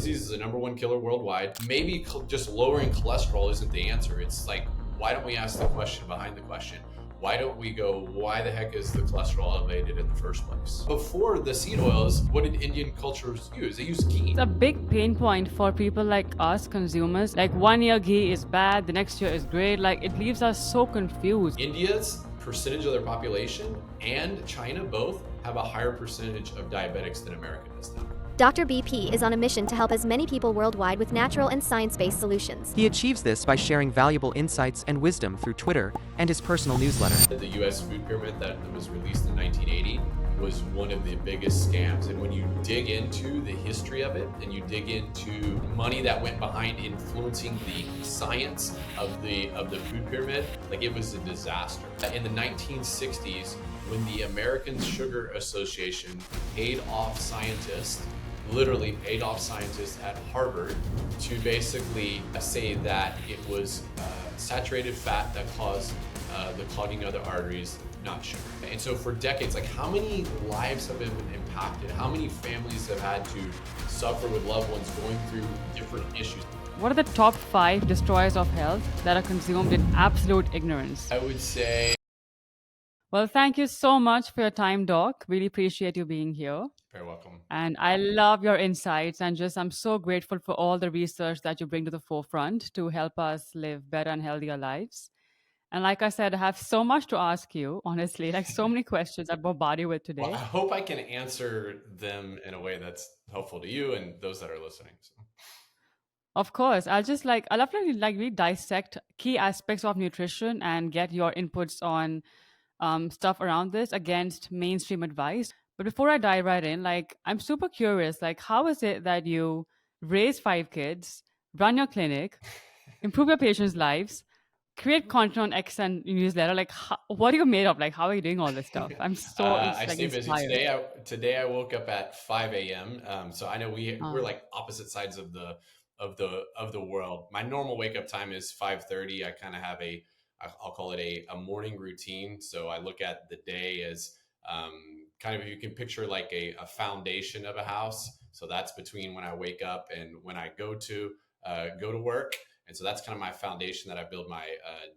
disease is the number one killer worldwide. Maybe just lowering cholesterol isn't the answer. It's like, why don't we ask the question behind the question? Why don't we go, why the heck is the cholesterol elevated in the first place? Before the seed oils, what did Indian cultures use? They used ghee. It's a big pain point for people like us consumers. Like 1 year ghee is bad, the next year is great. Like it leaves us so confused. India's percentage of their population and China both have a higher percentage of diabetics than America does now. Dr. BP is on a mission to help as many people worldwide with natural and science-based solutions. He achieves this by sharing valuable insights and wisdom through Twitter and his personal newsletter. The U.S. food pyramid that was released in 1980 was one of the biggest scams. And when you dig into the history of it and you dig into money that went behind influencing the science of the food pyramid, like it was a disaster. In the 1960s, when the American Sugar Association paid off scientists, literally paid off scientists at Harvard to basically say that it was saturated fat that caused the clogging of the arteries, not sugar. And so for decades, like how many lives have been impacted? How many families have had to suffer with loved ones going through different issues? What are the top 5 destroyers of health that are consumed in absolute ignorance? I would say... Well, thank you so much for your time, Doc. Really appreciate you being here. Very welcome. And I love your insights and I'm so grateful for all the research that you bring to the forefront to help us live better and healthier lives. And like I said, I have so much to ask you, honestly, like so many questions I bombard you with today. Well, I hope I can answer them in a way that's helpful to you and those that are listening. So. Of course. I'll love to really dissect key aspects of nutrition and get your inputs on stuff around this against mainstream advice. But before I dive right in, I'm super curious, how is it that you raise 5 kids, run your clinic, improve your patients' lives, create content on X and newsletter? What are you made of? How are you doing all this stuff? I'm so I stay busy. inspired. Today I woke up at 5 a.m. So I know we're like opposite sides of the world. My normal wake up time is 5:30. I kind of have I'll call it a morning routine. So I look at the day as kind of, you can picture like a foundation of a house. So that's between when I wake up and when I go to work. And so that's kind of my foundation that I build my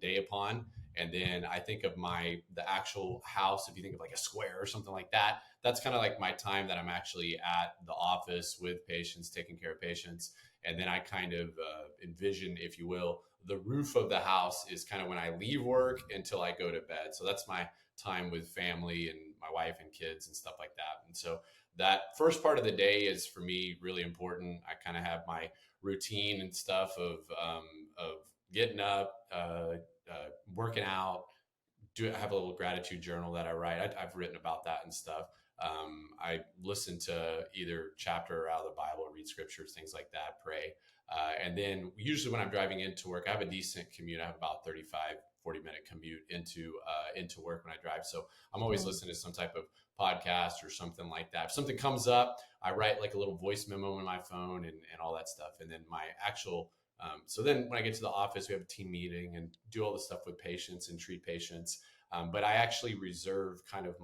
day upon. And then I think of the actual house, if you think of like a square or something like that, that's kind of like my time that I'm actually at the office with patients, taking care of patients. And then I kind of envision, if you will, the roof of the house is kind of when I leave work until I go to bed. So that's my time with family and my wife and kids and stuff like that. And so that first part of the day is for me really important. I kind of have my routine and stuff of getting up, working out. I have a little gratitude journal that I write. I've written about that and stuff. I listen to either chapter out of the Bible, read scriptures, things like that, pray. And then usually when I'm driving into work, I have a decent commute. I have about 40-minute commute into work when I drive. So I'm always listening to some type of podcast or something like that. If something comes up, I write like a little voice memo on my phone and all that stuff. And then my actual, so then when I get to the office, we have a team meeting and do all the stuff with patients and treat patients. But I actually reserve kind of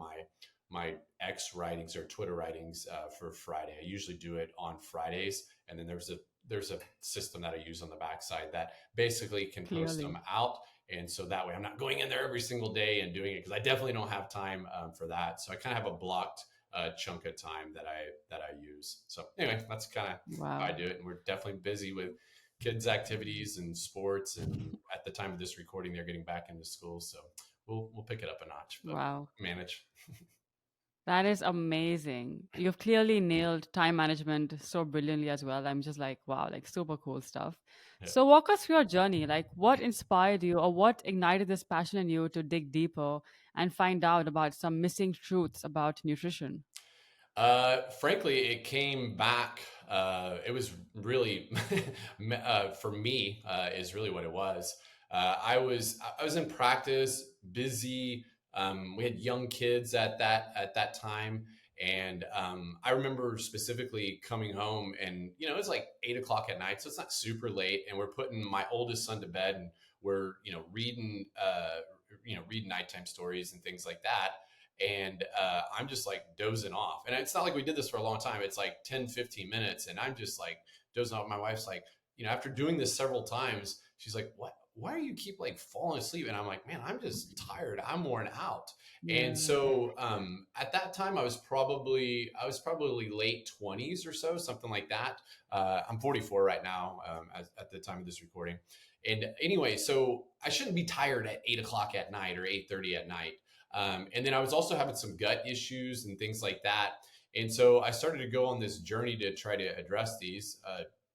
my X writings or Twitter writings for Friday. I usually do it on Fridays. And then there's a system that I use on the backside that basically can post them out. And so that way I'm not going in there every single day and doing it, because I definitely don't have time for that. So I kind of have a blocked chunk of time that I use. So anyway, that's kind of how I do it. And we're definitely busy with kids' activities and sports. And at the time of this recording, they're getting back into school. So we'll pick it up a notch. But manage. That is amazing. You've clearly nailed time management so brilliantly as well. I'm just like, wow, like super cool stuff. Yeah. So walk us through your journey. Like what inspired you or what ignited this passion in you to dig deeper and find out about some missing truths about nutrition? Frankly, it came back. It was really, for me, is really what it was. I was in practice, busy. We had young kids at that time. And I remember specifically coming home and, it was like 8:00 at night. So it's not super late. And we're putting my oldest son to bed and we're, reading nighttime stories and things like that. and I'm just like dozing off. And it's not like we did this for a long time. It's like 10, 15 minutes. And I'm just like dozing off. My wife's like, after doing this several times, she's like, what? Why do you keep like falling asleep? And I'm like, man, I'm just tired. I'm worn out. And so at that time, I was probably late 20s or so, something like that. I'm 44 right now at the time of this recording. And anyway, so I shouldn't be tired at 8 o'clock at night or 8:30 at night. And then I was also having some gut issues and things like that. And so I started to go on this journey to try to address these.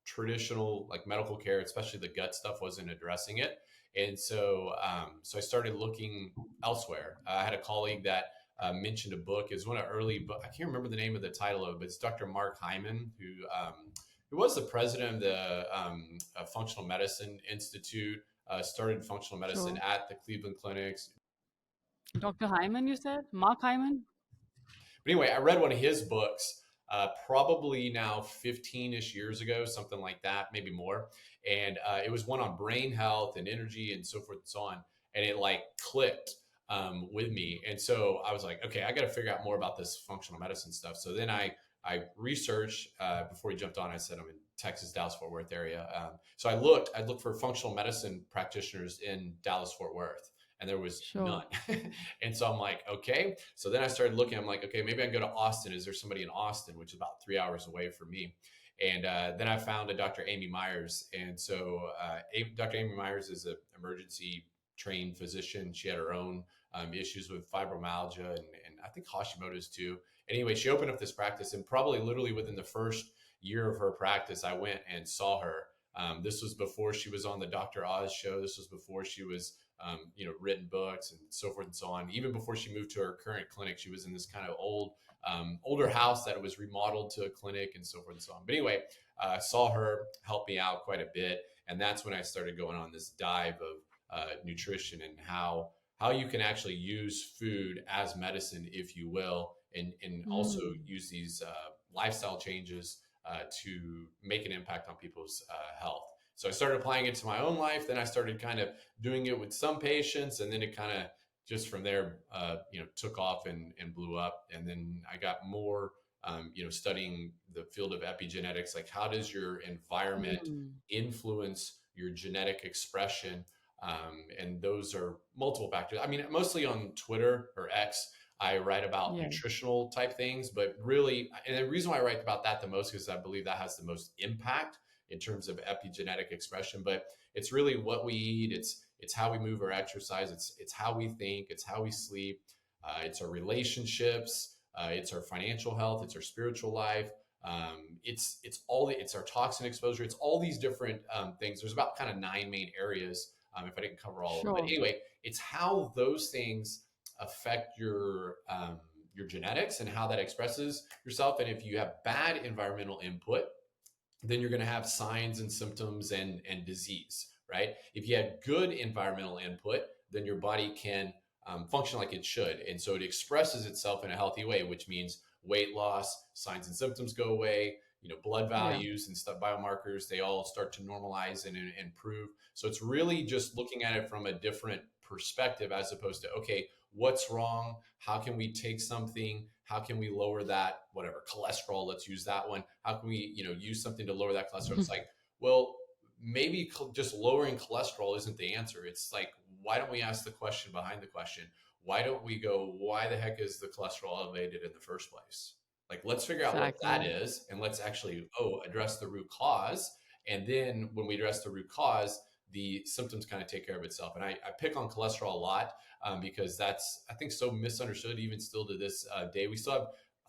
Traditional like medical care, especially the gut stuff, wasn't addressing it. And so, so I started looking elsewhere. I had a colleague that mentioned a book. It was one of early, but I can't remember the name of the title of it, but it's Dr. Mark Hyman, who was the president of the Functional Medicine Institute, started functional medicine at the Cleveland Clinics. Dr. Hyman, you said? Mark Hyman? But anyway, I read one of his books probably now 15-ish years ago, something like that, maybe more. And it was one on brain health and energy and so forth and so on. And it like clicked with me. And so I was like, okay, I got to figure out more about this functional medicine stuff. So then I researched before we jumped on. I said I'm in Texas, Dallas, Fort Worth area. So I looked for functional medicine practitioners in Dallas, Fort Worth. And there was none. And so I'm like, okay. So then I started looking, I'm like, okay, maybe I can go to Austin. Is there somebody in Austin, which is about 3 hours away from me? And then I found a Dr. Amy Myers. And so Dr. Amy Myers is an emergency trained physician. She had her own issues with fibromyalgia and I think Hashimoto's too. Anyway, she opened up this practice, and probably literally within the first year of her practice, I went and saw her. This was before she was on the Dr. Oz show. This was before she was written books and so forth and so on. Even before she moved to her current clinic, she was in this kind of older house that was remodeled to a clinic and so forth and so on. But anyway, I saw her help me out quite a bit. And that's when I started going on this dive of nutrition and how you can actually use food as medicine, if you will, and also use these lifestyle changes to make an impact on people's health. So I started applying it to my own life. Then I started kind of doing it with some patients, and then it kind of just from there, took off and blew up. And then I got more, studying the field of epigenetics, like how does your environment influence your genetic expression? And those are multiple factors. I mean, mostly on Twitter or X, I write about nutritional type things, but really, and the reason why I write about that the most is I believe that has the most impact in terms of epigenetic expression. But it's really what we eat. It's how we move or exercise. It's how we think. It's how we sleep. It's our relationships. It's our financial health. It's our spiritual life. It's our toxin exposure. It's all these different things. There's about kind of 9 main areas. If I didn't cover all of them, but anyway, it's how those things affect your genetics and how that expresses yourself. And if you have bad environmental input, then you're going to have signs and symptoms and disease, right? If you had good environmental input, then your body can function like it should. And so it expresses itself in a healthy way, which means weight loss, signs and symptoms go away, blood values and stuff, biomarkers, they all start to normalize and improve. So it's really just looking at it from a different perspective as opposed to, okay, what's wrong? How can we take something? How can we lower that, whatever, cholesterol, let's use that one. How can we, use something to lower that cholesterol? It's like, well, maybe just lowering cholesterol isn't the answer. It's like, why don't we ask the question behind the question? Why don't we go, why the heck is the cholesterol elevated in the first place? Like, let's figure out what that is, and let's actually, address the root cause. And then when we address the root cause, the symptoms kind of take care of itself. And I pick on cholesterol a lot because that's, I think, so misunderstood even still to this day. We still have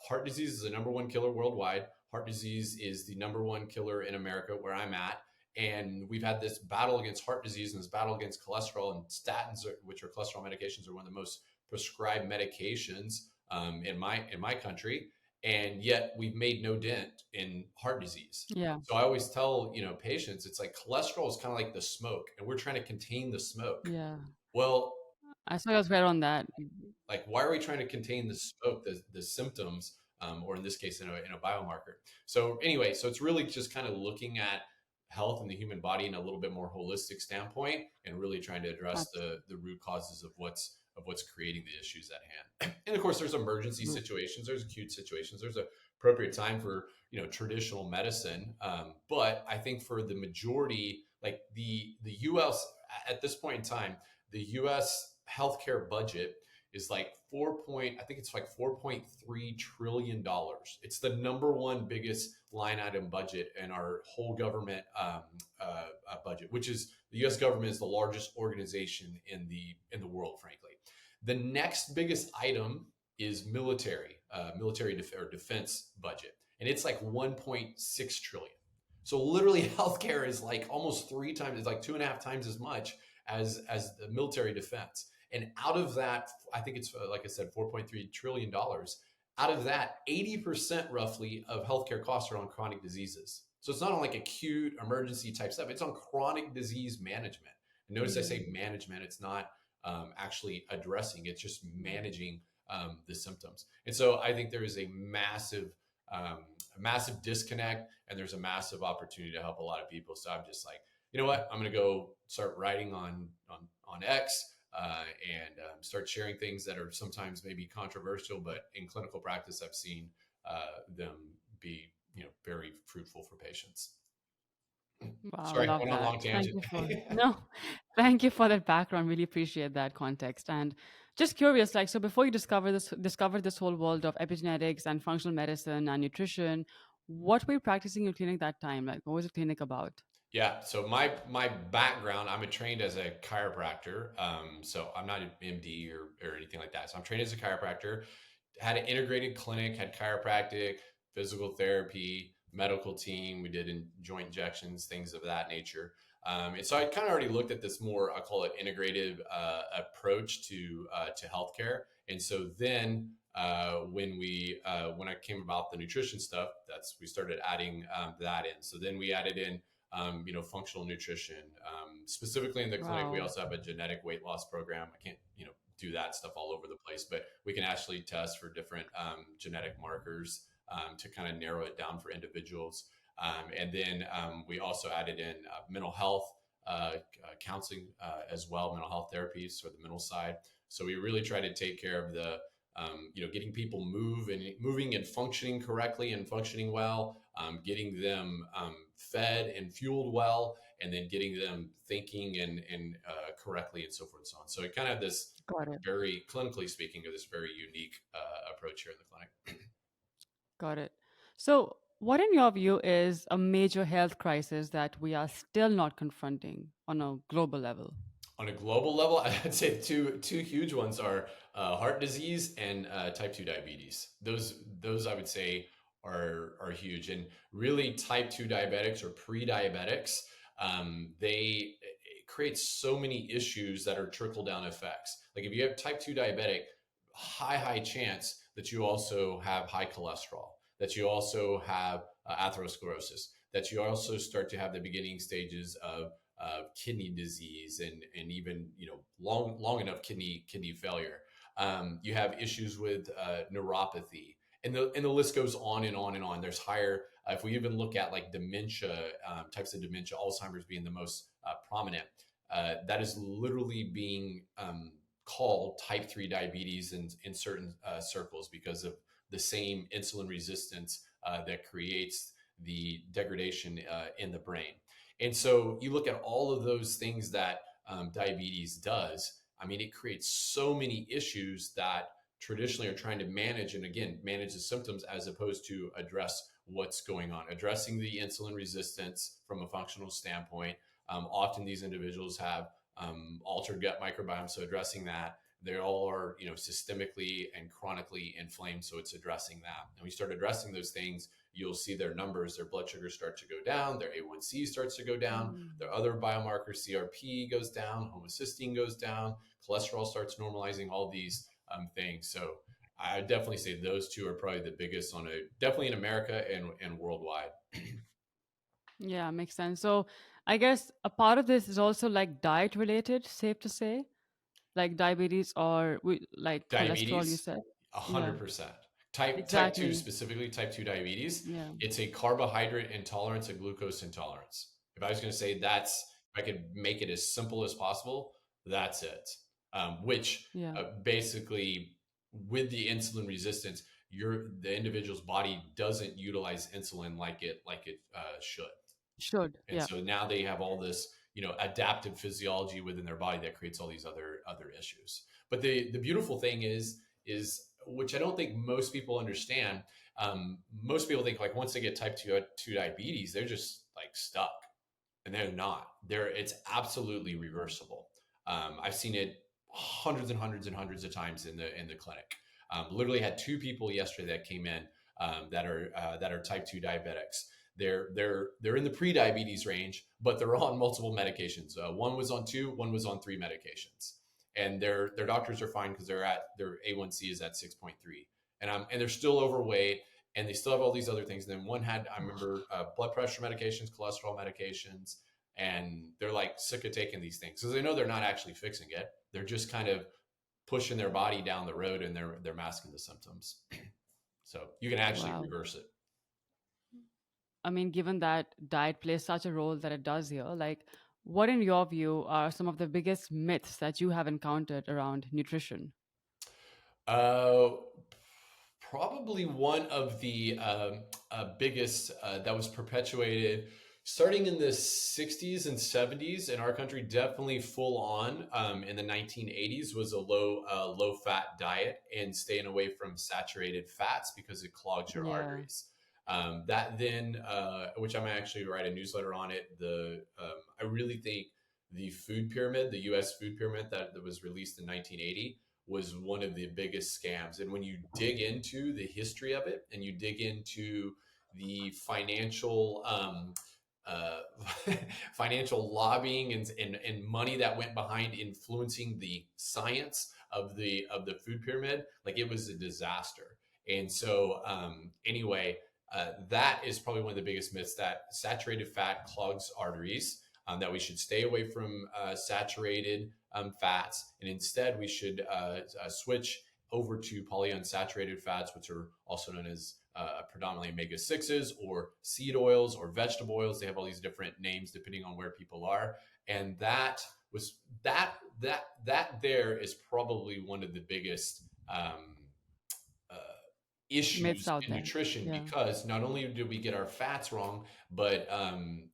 heart disease is the #1 killer worldwide. Heart disease is the #1 killer in America, where I'm at. And we've had this battle against heart disease and this battle against cholesterol, and statins, which are cholesterol medications, are one of the most prescribed medications in my country. And yet we've made no dent in heart disease. So I always tell, patients, it's like cholesterol is kind of like the smoke, and we're trying to contain the smoke. Well, I saw yours right on that. Like, why are we trying to contain the smoke, the symptoms, or in this case, in a biomarker? So anyway, so it's really just kind of looking at health in the human body in a little bit more holistic standpoint, and really trying to address the root causes of what's of what's creating the issues at hand. And of course, there's emergency situations, there's acute situations, there's a appropriate time for traditional medicine. But I think for the majority, like the U.S. at this point in time, the U.S. healthcare budget is like I think it's like $4.3 trillion. It's the number one biggest line item budget in our whole government budget, which is the U.S. government is the largest organization in the world, frankly. The next biggest item is military or defense budget, and it's like 1.6 trillion. So literally, healthcare is like almost 3 times. It's like 2.5 times as much as the military defense. And out of that, I think it's like I said, $4.3 trillion. Out of that, 80% roughly of healthcare costs are on chronic diseases. So it's not on like acute emergency type stuff. It's on chronic disease management. And notice I say management. It's not actually addressing. It's just managing the symptoms. And so I think there is a massive disconnect, and there's a massive opportunity to help a lot of people. So I'm just like, you know what? I'm going to go start writing on X. And start sharing things that are sometimes maybe controversial, but in clinical practice, I've seen them be very fruitful for patients. Wow, Sorry, love went on a that. long tangent. Thank you for that background. Really appreciate that context. And just curious, like, so before you discovered this whole world of epigenetics and functional medicine and nutrition, what were you practicing in your clinic that time? Like, what was the clinic about? Yeah, so my background, I'm trained as a chiropractor. So I'm not an MD or anything like that. So I'm trained as a chiropractor. Had an integrated clinic, had chiropractic, physical therapy, medical team. We did joint injections, things of that nature. And so I kind of already looked at this more, I call it integrative approach to healthcare. And so then when I came about the nutrition stuff, we started adding that in. So then we added in functional nutrition. Specifically in the clinic, we also have a genetic weight loss program. I can't, do that stuff all over the place, but we can actually test for different genetic markers to kind of narrow it down for individuals. And then we also added in mental health counseling as well, mental health therapies for the mental side. So we really try to take care of the getting people moving and functioning correctly and functioning well, getting them fed and fueled well, and then getting them thinking and correctly and so forth and so on. So it kind of this very clinically speaking of this very unique approach here in the clinic. Got it. So what in your view is a major health crisis that we are still not confronting on a global level? On a global level, I'd say two huge ones are heart disease and type 2 diabetes. Those I would say are huge. And really, type 2 diabetics or pre-diabetics, they create so many issues that are trickle down effects. Like if you have type 2 diabetic, high chance that you also have high cholesterol, that you also have atherosclerosis, that you also start to have the beginning stages of kidney disease and even long enough kidney failure. You have issues with neuropathy, and the list goes on and on and on. There's higher if we even look at like dementia, types of dementia, Alzheimer's being the most prominent. That is literally being called type 3 diabetes in certain circles because of the same insulin resistance that creates the degradation in the brain. And so you look at all of those things that diabetes does. I mean, it creates so many issues that traditionally are trying to manage, and again, manage the symptoms as opposed to address what's going on, addressing the insulin resistance from a functional standpoint. Often these individuals have altered gut microbiome, so addressing that. They all are, systemically and chronically inflamed, so it's addressing that. And we start addressing those things, you'll see their numbers, their blood sugar start to go down, their A1C starts to go down, their other biomarkers, CRP goes down, homocysteine goes down, cholesterol starts normalizing, all these things. So I would definitely say those two are probably the biggest definitely in America and worldwide. Yeah, makes sense. So I guess a part of this is also like diet related, safe to say, like diabetes or like cholesterol, you Diabetes, said? 100%. Type 2, specifically type 2 diabetes, it's a carbohydrate intolerance, a glucose intolerance. If I was going to say if I could make it as simple as possible, that's it. which Yeah. basically with the insulin resistance, the individual's body doesn't utilize insulin like it should. Should. And Yeah. so now they have all this, adaptive physiology within their body that creates all these other issues. But the beautiful thing is which I don't think most people understand. Most people think like once they get type 2 diabetes, they're just like stuck, and they're not. It's absolutely reversible. I've seen it hundreds and hundreds and hundreds of times in the clinic. Literally had 2 people yesterday that came in that are type 2 diabetics. They're in the pre-diabetes range, but they're on multiple medications. One was on 2, one was on 3 medications, and their doctors are fine because their A1C is at 6.3, and they're still overweight, and they still have all these other things. And then one had, I remember, blood pressure medications, cholesterol medications, and they're like sick of taking these things because they know they're not actually fixing it. They're just kind of pushing their body down the road, and they're masking the symptoms. So you can actually Wow. reverse it. I mean, given that diet plays such a role that it does here, like, what in your view are some of the biggest myths that you have encountered around nutrition? Probably one of the biggest that was perpetuated starting in the 60s and 70s in our country, definitely full on in the 1980s, was a low fat diet and staying away from saturated fats because it clogs your Yeah. arteries. That then, which I'm actually write a newsletter on it. I really think the food pyramid, the U.S. food pyramid that was released in 1980, was one of the biggest scams. And when you dig into the history of it and you dig into the financial financial lobbying and money that went behind influencing the science of the food pyramid, like it was a disaster. And so anyway, that is probably one of the biggest myths, that saturated fat clogs arteries, that we should stay away from saturated fats, and instead we should switch over to polyunsaturated fats, which are also known as predominantly omega-6s or seed oils or vegetable oils. They have all these different names depending on where people are. And that there is probably one of the biggest Myths issues out in there. nutrition, Yeah. because not only do we get our fats wrong, but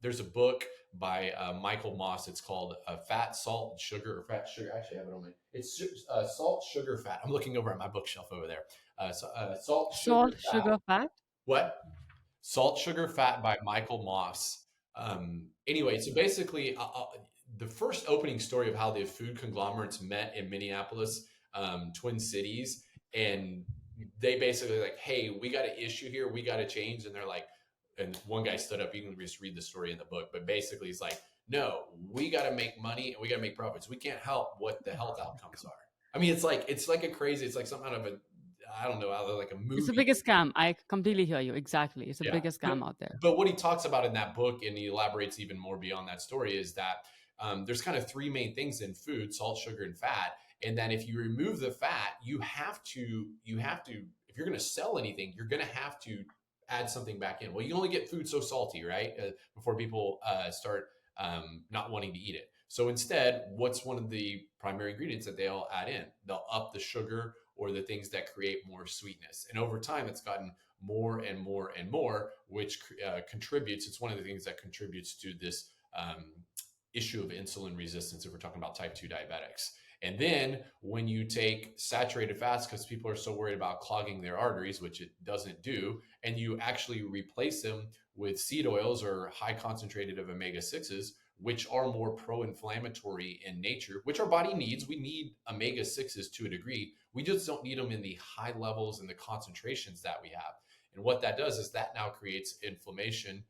there's a book by Michael Moss. It's called Fat, Salt, and Sugar, or Fat, Sugar. Actually, I have it on my. It's Salt, Sugar, Fat. I'm looking over at my bookshelf over there. Salt, Sugar, Salt, Fat. sugar, fat. What? Salt, Sugar, Fat by Michael Moss. Anyway, so basically, the first opening story of how the food conglomerates met in Minneapolis, Twin Cities, and they basically like, hey, we got an issue here, we got to change. And they're like, and one guy stood up, you can just read the story in the book, but basically he's like, no, we got to make money and we got to make profits. We can't help what the health outcomes are. I mean, it's like a crazy, it's like something out of I don't know, out of like a movie. It's the biggest scam. I completely hear you. Exactly. It's the Yeah. biggest scam out there. But what he talks about in that book, and he elaborates even more beyond that story, is that there's kind of 3 main things in food: salt, sugar, and fat. And then if you remove the fat, you have to, if you're going to sell anything, you're going to have to add something back in. Well, you only get food so salty, right? Before people start not wanting to eat it. So instead, what's one of the primary ingredients that they all add in? They'll up the sugar or the things that create more sweetness. And over time, it's gotten more and more and more, which contributes. It's one of the things that contributes to this issue of insulin resistance if we're talking about type 2 diabetics. And then when you take saturated fats, because people are so worried about clogging their arteries, which it doesn't do, and you actually replace them with seed oils or high concentrated of omega-6s, which are more pro-inflammatory in nature, which our body needs. We need omega-6s to a degree. We just don't need them in the high levels and the concentrations that we have. And what that does is that now creates inflammation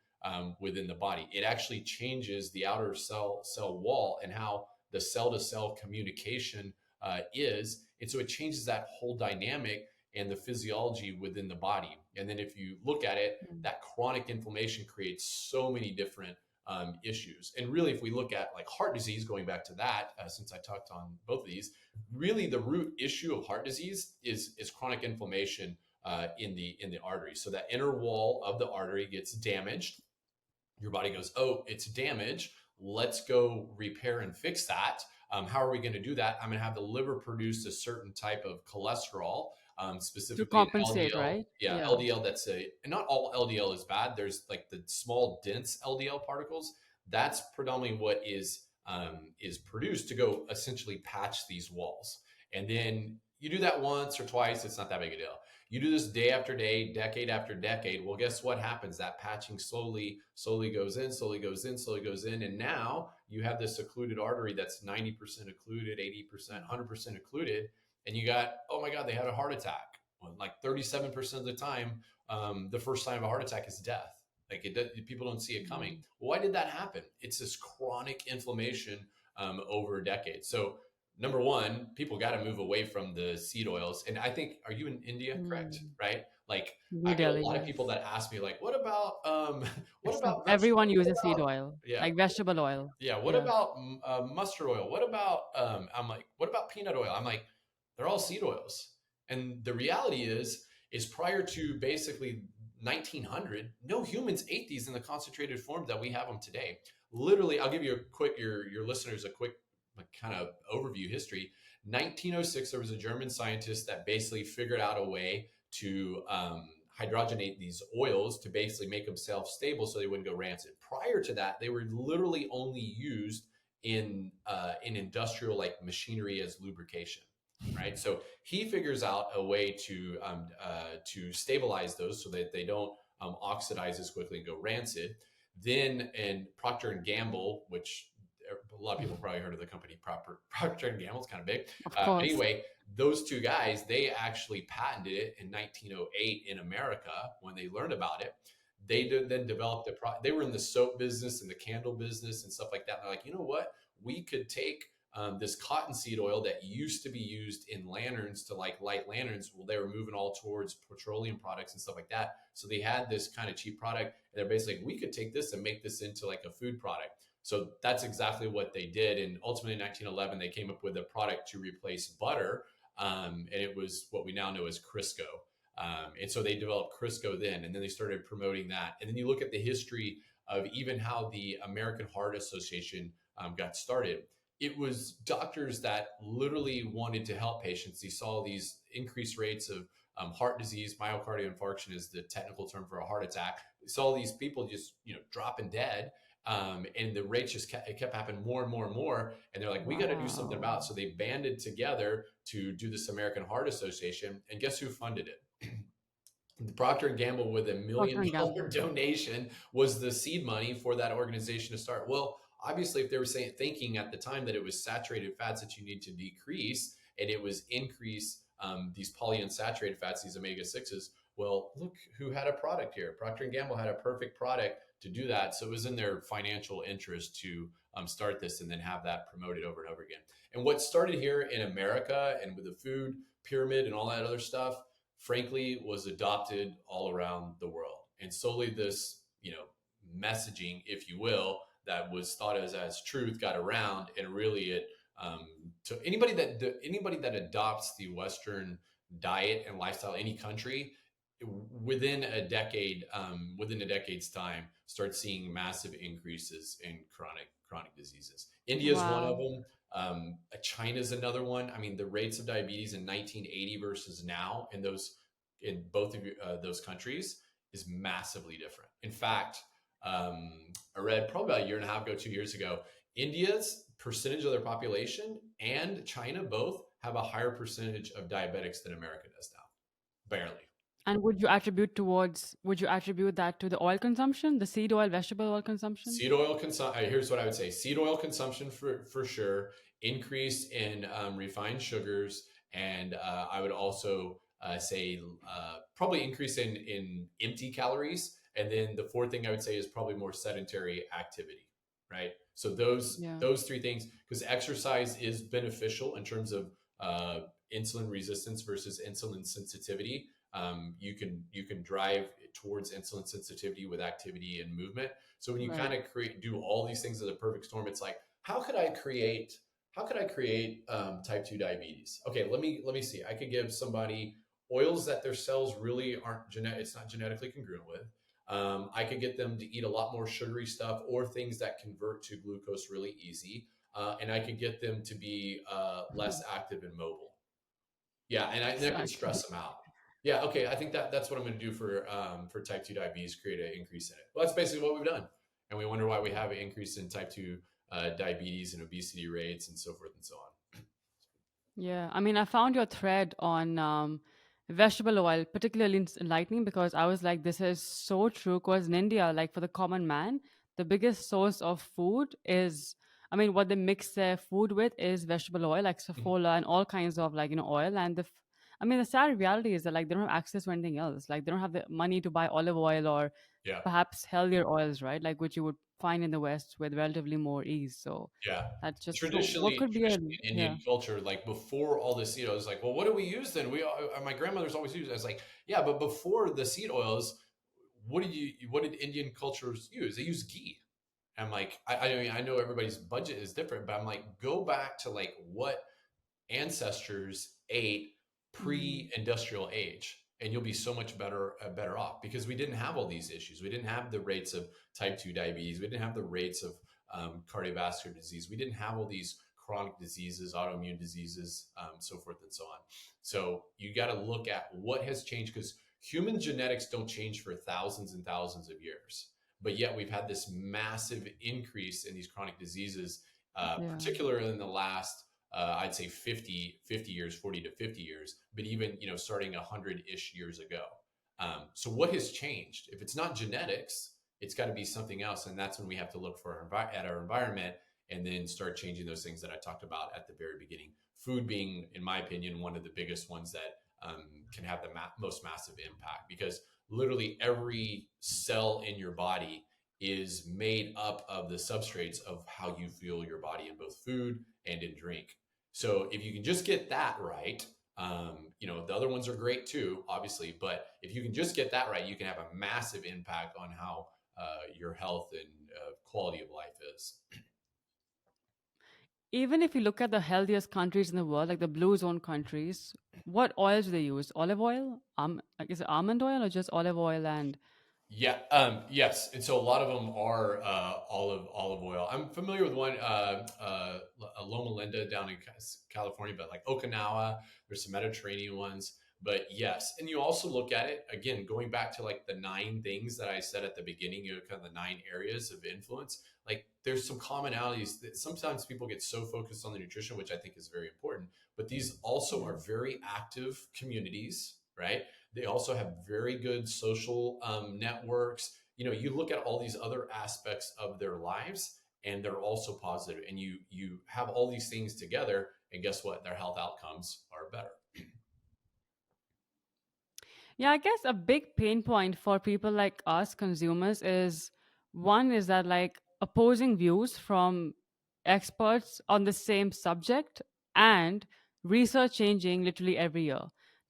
within the body. It actually changes the outer cell wall and how the cell-to-cell communication is. And so it changes that whole dynamic and the physiology within the body. And then if you look at it, that chronic inflammation creates so many different issues. And really, if we look at like heart disease, going back to that, since I talked on both of these, really the root issue of heart disease is chronic inflammation in the artery. So that inner wall of the artery gets damaged. Your body goes, oh, it's damaged. let's go repair and fix that. How are we going to do that? I'm going to have the liver produce a certain type of cholesterol, To specifically an compensate, LDL. right? Yeah, Yeah. LDL. And not all LDL is bad. There's like the small dense LDL particles. That's predominantly what is produced to go essentially patch these walls. And then you do that once or twice, it's not that big a deal. You do this day after day, decade after decade. Well, guess what happens? That patching slowly goes in, slowly goes in, slowly goes in. And now you have this occluded artery that's 90% occluded, 80%, 100% occluded. And you got, oh my God, they had a heart attack. Well, like 37% of the time, the first sign of a heart attack is death. Like people don't see it coming. Well, why did that happen? It's this chronic inflammation over decades. So number one, people got to move away from the seed oils. And I think, are you in India? Correct. Right. Like New I get a Delhi, lot of yes. people that ask me like, what about Everyone vegetable? uses seed oil, Yeah. like vegetable oil. Yeah. What about mustard oil? What about, I'm like, what about peanut oil? I'm like, they're all seed oils. And the reality is prior to basically 1900, no humans ate these in the concentrated form that we have them today. Literally, I'll give you a quick, your listeners a quick kind of overview history. 1906, there was a German scientist that basically figured out a way to hydrogenate these oils to basically make them self-stable so they wouldn't go rancid. Prior to that, they were literally only used in industrial like machinery as lubrication. Right, so he figures out a way to stabilize those so that they don't oxidize as quickly and go rancid. Then, and Procter and Gamble, which a lot of people probably heard of the company Procter and Gamble, it's kind of big. Of But course. anyway, those two guys, they actually patented it in 1908 in America when they learned about it. They then developed they were in the soap business and the candle business and stuff like that. And they're like, you know what? We could take this cottonseed oil that used to be used in lanterns to like light lanterns. Well, they were moving all towards petroleum products and stuff like that. So they had this kind of cheap product. And they're basically like, we could take this and make this into like a food product. So that's exactly what they did. And ultimately in 1911, they came up with a product to replace butter. And it was what we now know as Crisco. And so they developed Crisco then, and then they started promoting that. And then you look at the history of even how the American Heart Association got started. It was doctors that literally wanted to help patients. They saw these increased rates of heart disease. Myocardial infarction is the technical term for a heart attack. They saw these people just, dropping dead. And the rates it kept happening more and more and more. And they're like, we got to do something about it. So they banded together to do this American Heart Association. And guess who funded it? Procter and Gamble, with $1 million donation, was the seed money for that organization to start. Well, obviously, if they were thinking at the time that it was saturated fats that you need to decrease, and it was increase these polyunsaturated fats, these omega-6s, well, look who had a product here. Procter and Gamble had a perfect product to do that. So it was in their financial interest to start this and then have that promoted over and over again. And what started here in America and with the food pyramid and all that other stuff, frankly, was adopted all around the world. And solely this, messaging, if you will, that was thought as truth got around, and really it to anybody that adopts the Western diet and lifestyle, any country, within a decade's time, starts seeing massive increases in chronic diseases. India is one of them. China's another one. I mean, the rates of diabetes in 1980 versus now in both of those countries is massively different. In fact, I read probably about a year and a half ago, 2 years ago, India's percentage of their population and China both have a higher percentage of diabetics than America does now. Barely. And would you attribute that to the oil consumption, the seed oil, vegetable oil consumption? Seed oil consumption. Here's what I would say: seed oil consumption for sure, increase in refined sugars, and I would also say probably increase in empty calories. And then the fourth thing I would say is probably more sedentary activity, right? So those three things, because exercise is beneficial in terms of insulin resistance versus insulin sensitivity. You can drive towards insulin sensitivity with activity and movement. So when you kind of do all these things as a perfect storm, it's like, how could I create type 2 diabetes? Okay, let me see. I could give somebody oils that their cells really aren't it's not genetically congruent with. I could get them to eat a lot more sugary stuff or things that convert to glucose really easy. And I could get them to be less active and mobile. Yeah, and I could Exactly. stress them out. Yeah, okay. I think that's what I'm going to do for type 2 diabetes, create an increase in it. Well, that's basically what we've done. And we wonder why we have an increase in type 2 diabetes and obesity rates and so forth and so on. Yeah, I mean, I found your thread on vegetable oil particularly enlightening because I was like, this is so true. Because in India, like for the common man, the biggest source of food is, I mean, what they mix their food with is vegetable oil, like saffrola and all kinds of like, oil. And I mean, the sad reality is that like they don't have access to anything else. Like they don't have the money to buy olive oil or Yeah. perhaps healthier oils, right? Like which you would find in the West with relatively more ease. So Yeah. that's just so. What Traditionally, could be a traditionally in yeah. Indian culture, like before all the seed oils, like, well, what do we use then? My grandmother's always used. I was like, yeah, but before the seed oils, what did Indian cultures use? They use ghee. I'm like, I mean, I know everybody's budget is different, but I'm like, go back to like what ancestors ate Mm. pre-industrial age, and you'll be so much better off because we didn't have all these issues. We didn't have the rates of type 2 diabetes. We didn't have the rates of cardiovascular disease. We didn't have all these chronic diseases, autoimmune diseases, so forth and so on. So you got to look at what has changed because human genetics don't change for thousands and thousands of years. But yet we've had this massive increase in these chronic diseases, Yeah. particularly in the last I'd say 50 years, 40 to 50 years, but even, starting 100-ish years ago. So what has changed? If it's not genetics, it's got to be something else. And that's when we have to look at our environment and then start changing those things that I talked about at the very beginning. Food being, in my opinion, one of the biggest ones that can have the most massive impact because literally every cell in your body is made up of the substrates of how you fuel your body in both food and in drink. So if you can just get that right, the other ones are great too, obviously, but if you can just get that right, you can have a massive impact on how your health and quality of life is. Even if you look at the healthiest countries in the world, like the blue zone countries, what oils do they use? Olive oil? Like is it almond oil or just olive oil and Yeah. Yes. And so a lot of them are olive oil. I'm familiar with one, Loma Linda down in California, but like Okinawa, there's some Mediterranean ones. But yes, and you also look at it again, going back to like the 9 things that I said at the beginning, kind of the 9 areas of influence. Like there's some commonalities that sometimes people get so focused on the nutrition, which I think is very important. But these also yeah. are very active communities, right? They also have very good social networks. You look at all these other aspects of their lives, and they're also positive. And you have all these things together, and guess what? Their health outcomes are better. Yeah, I guess a big pain point for people like us consumers is one is that like opposing views from experts on the same subject and research changing literally every year.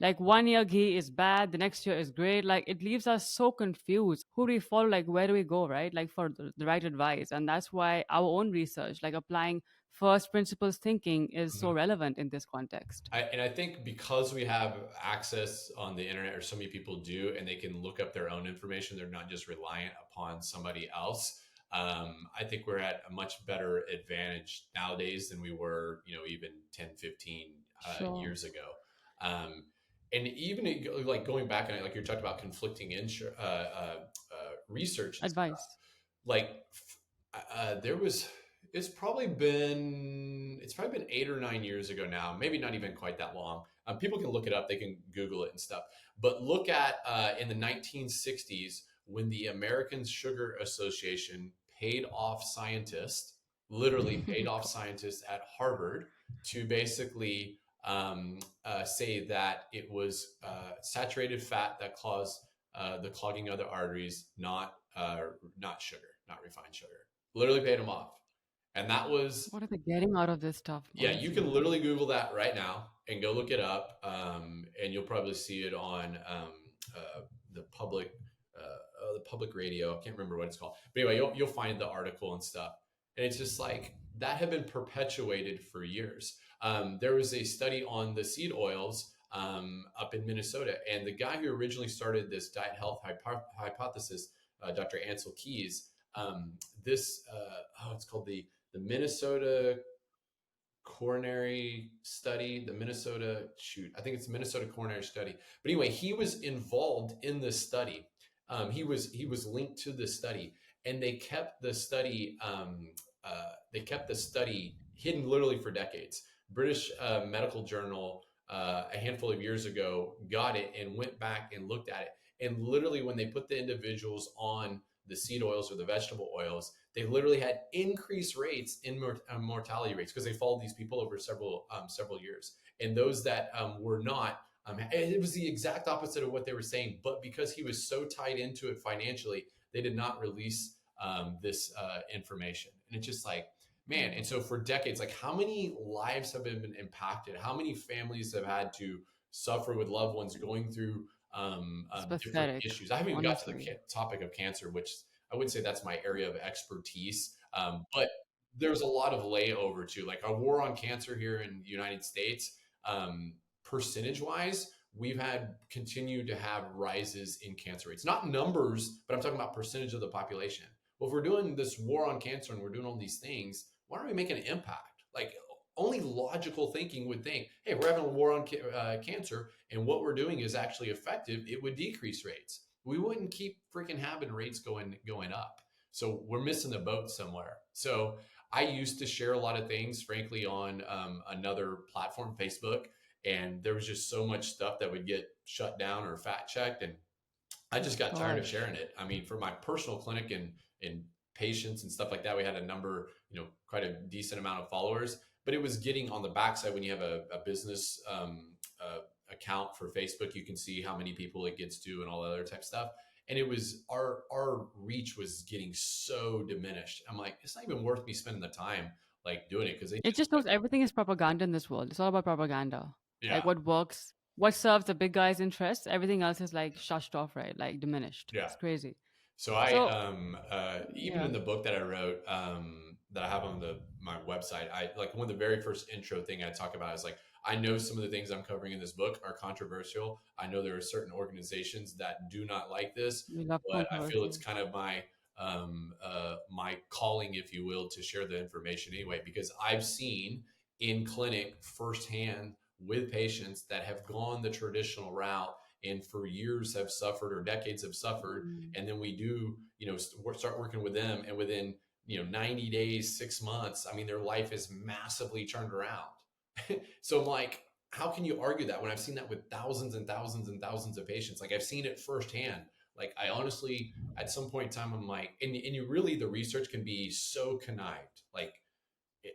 Like 1 year ghee is bad, the next year is great. Like it leaves us so confused. Who do we follow? Like where do we go, right? Like for the right advice. And that's why our own research, like applying first principles thinking is so Mhm. relevant in this context. I think because we have access on the internet, or so many people do, and they can look up their own information, they're not just reliant upon somebody else. I think we're at a much better advantage nowadays than we were, even 10, 15 Sure. years ago. Um, and even like going back and like you're talking about conflicting research and stuff, Advice. like there was it's probably been 8 or 9 years ago now, maybe not even quite that long. People can look it up, they can Google it and stuff, but look at in the 1960s when the American Sugar Association paid off scientists, literally paid off scientists at Harvard to basically say that it was saturated fat that caused the clogging of the arteries, not sugar, not refined sugar. Literally paid them off. And that was, What are they getting out of this stuff, yeah, you can honestly? literally Google that right now and go look it up. And you'll probably see it on the public, the public radio. I can't remember what it's called. But anyway, you'll find the article and stuff. And it's just like that had been perpetuated for years. There was a study on the seed oils up in Minnesota. And the guy who originally started this diet health hypothesis Dr. Ansel Keys. This it's called the Minnesota coronary study, I think it's Minnesota coronary study. But anyway, he was involved in this study. He was linked to the study, and they kept the study hidden literally for decades. British Medical Journal a handful of years ago got it and went back and looked at it. And literally, when they put the individuals on the seed oils or the vegetable oils, they literally had increased rates in mortality rates because they followed these people over several years. And those that were not, it was the exact opposite of what they were saying. But because he was so tied into it financially, they did not release this information. And it's just like, man. And so for decades, like, how many lives have been impacted? How many families have had to suffer with loved ones going through different Pathetic, issues? I haven't even got to the honestly. topic of cancer, which I wouldn't say that's my area of expertise. But there's a lot of layover too. Like, our war on cancer here in the United States, percentage wise, we've had continued to have rises in cancer rates, not numbers, but I'm talking about percentage of the population. Well, if we're doing this war on cancer and we're doing all these things, why aren't we making an impact? Like, only logical thinking would think, hey, we're having a war on cancer, and what we're doing is actually effective. It would decrease rates. We wouldn't keep freaking having rates going up. So we're missing the boat somewhere. So I used to share a lot of things, frankly, on another platform, Facebook, and there was just so much stuff that would get shut down or fact checked, and I just got tired of Gosh. sharing it. I mean, for my personal clinic and patients and stuff like that, we had a number, quite a decent amount of followers, but it was getting on the backside. When you have a business account for Facebook, you can see how many people it gets to and all that other type of stuff. And it was our reach was getting so diminished. I'm like, it's not even worth me spending the time like doing it, because they It just just knows everything is propaganda in this world. It's all about propaganda. yeah, Like what works, what serves the big guys' interests, everything else is like shushed off, right? Like diminished. yeah. It's crazy. So I So, even yeah. in the book that I wrote, that I have on my website, I like, one of the very first intro thing I talk about is like, I know some of the things I'm covering in this book are controversial. I know there are certain organizations that do not like this, We love but I feel it's controversy. kind of my calling, if you will, to share the information anyway, because I've seen in clinic firsthand with patients that have gone the traditional route and for years have suffered or decades have suffered. Mm. And then we do, start working with them, and within 90 days, 6 months, I mean, their life is massively turned around. So I'm like, how can you argue that when I've seen that with thousands and thousands and thousands of patients? Like, I've seen it firsthand. Like, I honestly, at some point in time, I'm like, and you really, the research can be so connived. Like, Yeah.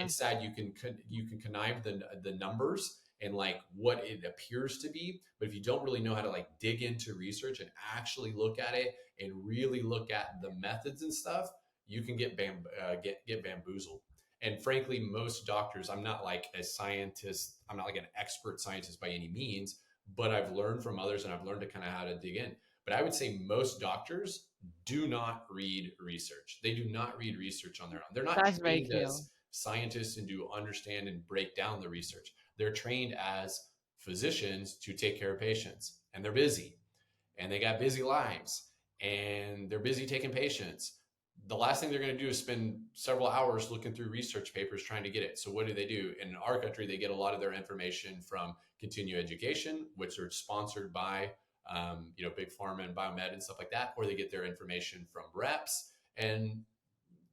it's sad. You can connive the numbers and like what it appears to be, but if you don't really know how to like dig into research and actually look at it and really look at the methods and stuff, you can get bamboozled. And frankly, most doctors, I'm not like a scientist, I'm not like an expert scientist by any means, but I've learned from others and I've learned to kind of how to dig in. But I would say most doctors do not read research. They do not read research on their own. They're not That's very trained clear. as scientists and do understand and break down the research. They're trained as physicians to take care of patients, and they're busy, and they got busy lives, and they're busy taking patients. The last thing they're going to do is spend several hours looking through research papers trying to get it. So what do? In our country, they get a lot of their information from continuing education, which are sponsored by big pharma and biomed and stuff like that, or they get their information from reps and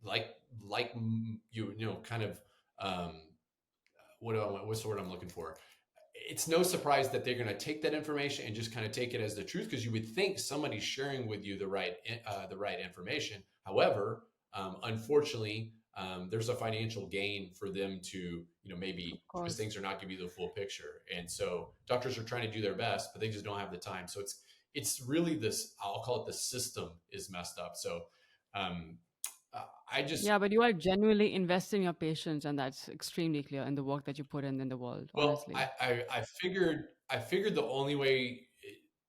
like kind of um, what's the word I'm looking for? It's no surprise that they're going to take that information and just kind of take it as the truth, because you would think somebody's sharing with you the right information. However, unfortunately, there's a financial gain for them to maybe Of twist course. things or not give you the full picture. And so doctors are trying to do their best, but they just don't have the time. So it's really this, I'll call it, the system is messed up. So um, I just Yeah, but you are genuinely investing in your patients, and that's extremely clear in the work that you put in the world, Well, honestly. I figured the only way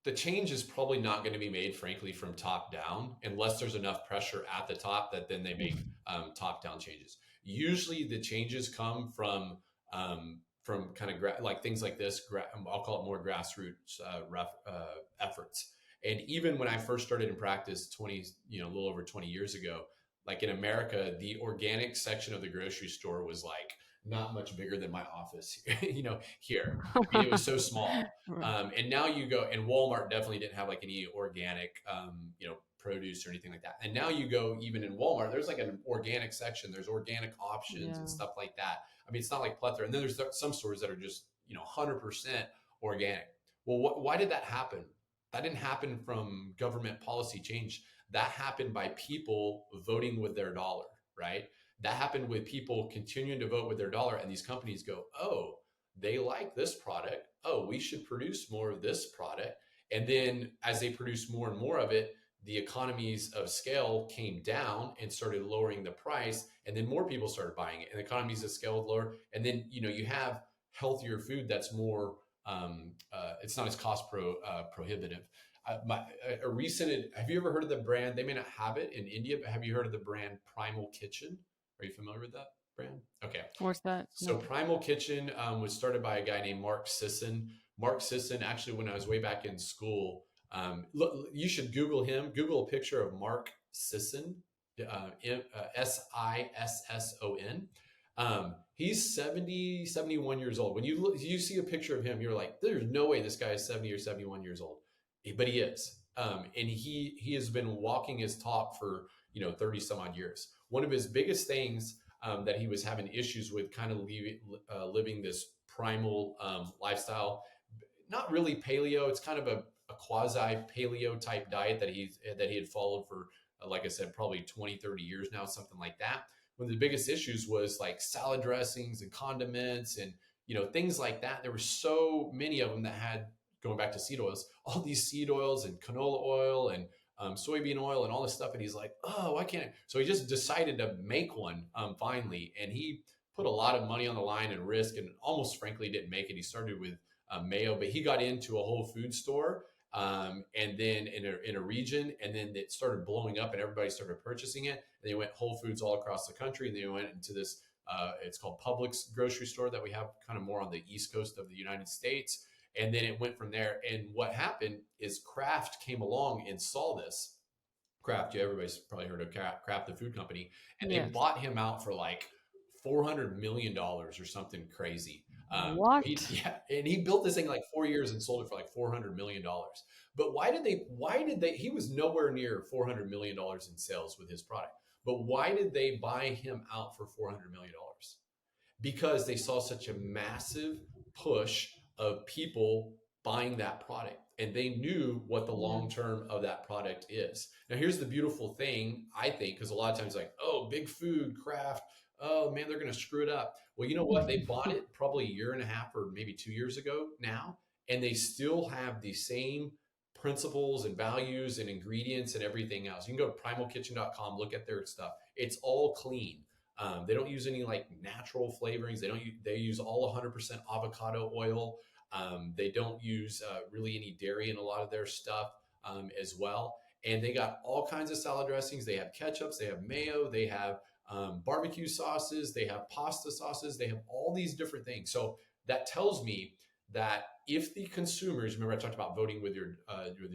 the change is probably not going to be made, frankly, from top down, unless there's enough pressure at the top that then they make top down changes. Usually, the changes come from kind of like things like this. I'll call it more grassroots efforts. And even when I first started in practice 20, a little over 20 years ago, like in America, the organic section of the grocery store was like not much bigger than my office, here. I mean, it was so small. Right. And now you go, and Walmart definitely didn't have like any organic, produce or anything like that. And now you go, even in Walmart, there's like an organic section. There's organic options and Yeah. stuff like that. I mean, it's not like plethora. And then there's some stores that are just 100% organic. Well, why did that happen? That didn't happen from government policy change. That happened by people voting with their dollar, right? That happened with people continuing to vote with their dollar, and these companies go, oh, they like this product. Oh, we should produce more of this product. And then as they produce more and more of it, the economies of scale came down and started lowering the price, and then more people started buying it, and the economies of scale would lower. And then you have healthier food that's more it's not as prohibitive. A recent, have you ever heard of the brand? They may not have it in India, but have you heard of the brand Primal Kitchen? Are you familiar with that brand? Okay. What's that? So No. Primal Kitchen was started by a guy named Mark Sisson. Mark Sisson, actually, when I was way back in school, look, you should Google him. Google a picture of Mark Sisson, Sisson. He's 70, 71 years old. When you see a picture of him, you're like, there's no way this guy is 70 or 71 years old, but he is. And he has been walking his talk for 30 some odd years. One of his biggest things that he was having issues with, kind of living this primal lifestyle, not really paleo. It's kind of a quasi paleo type diet that he had followed for, like I said, probably 20, 30 years now, something like that. One of the biggest issues was like salad dressings and condiments and things like that. There were so many of them that had, going back to seed oils, all these seed oils and canola oil and soybean oil and all this stuff. And he's like, oh, why can't I? So he just decided to make one finally. And he put a lot of money on the line and risk, and almost frankly didn't make it. He started with mayo, but he got into a Whole Food store and then in a region, and then it started blowing up and everybody started purchasing it. And they went Whole Foods all across the country, and they went into this, it's called Publix grocery store that we have kind of more on the East Coast of the United States. And then it went from there. And what happened is Kraft came along and saw this. Kraft, everybody's probably heard of Kraft, the food company, and they Yes. bought him out for like $400 million or something crazy. What? And he built this thing in like 4 years and sold it for like $400 million. But why did they, he was nowhere near $400 million in sales with his product. But why did they buy him out for $400 million? Because they saw such a massive push of people buying that product, and they knew what the long term of that product is. Now, here's the beautiful thing, I think, because a lot of times like, oh, big food, Kraft, oh man, they're going to screw it up. Well, you know what? They bought it probably a year and a half or maybe 2 years ago now, and they still have the same principles and values and ingredients and everything else. You can go to primalkitchen.com, look at their stuff. It's all clean. They don't use any like natural flavorings. They use all 100% avocado oil. They don't use really any dairy in a lot of their stuff as well. And they got all kinds of salad dressings. They have ketchups, they have mayo, they have barbecue sauces, they have pasta sauces, they have all these different things. So that tells me that if the consumers, remember I talked about voting with your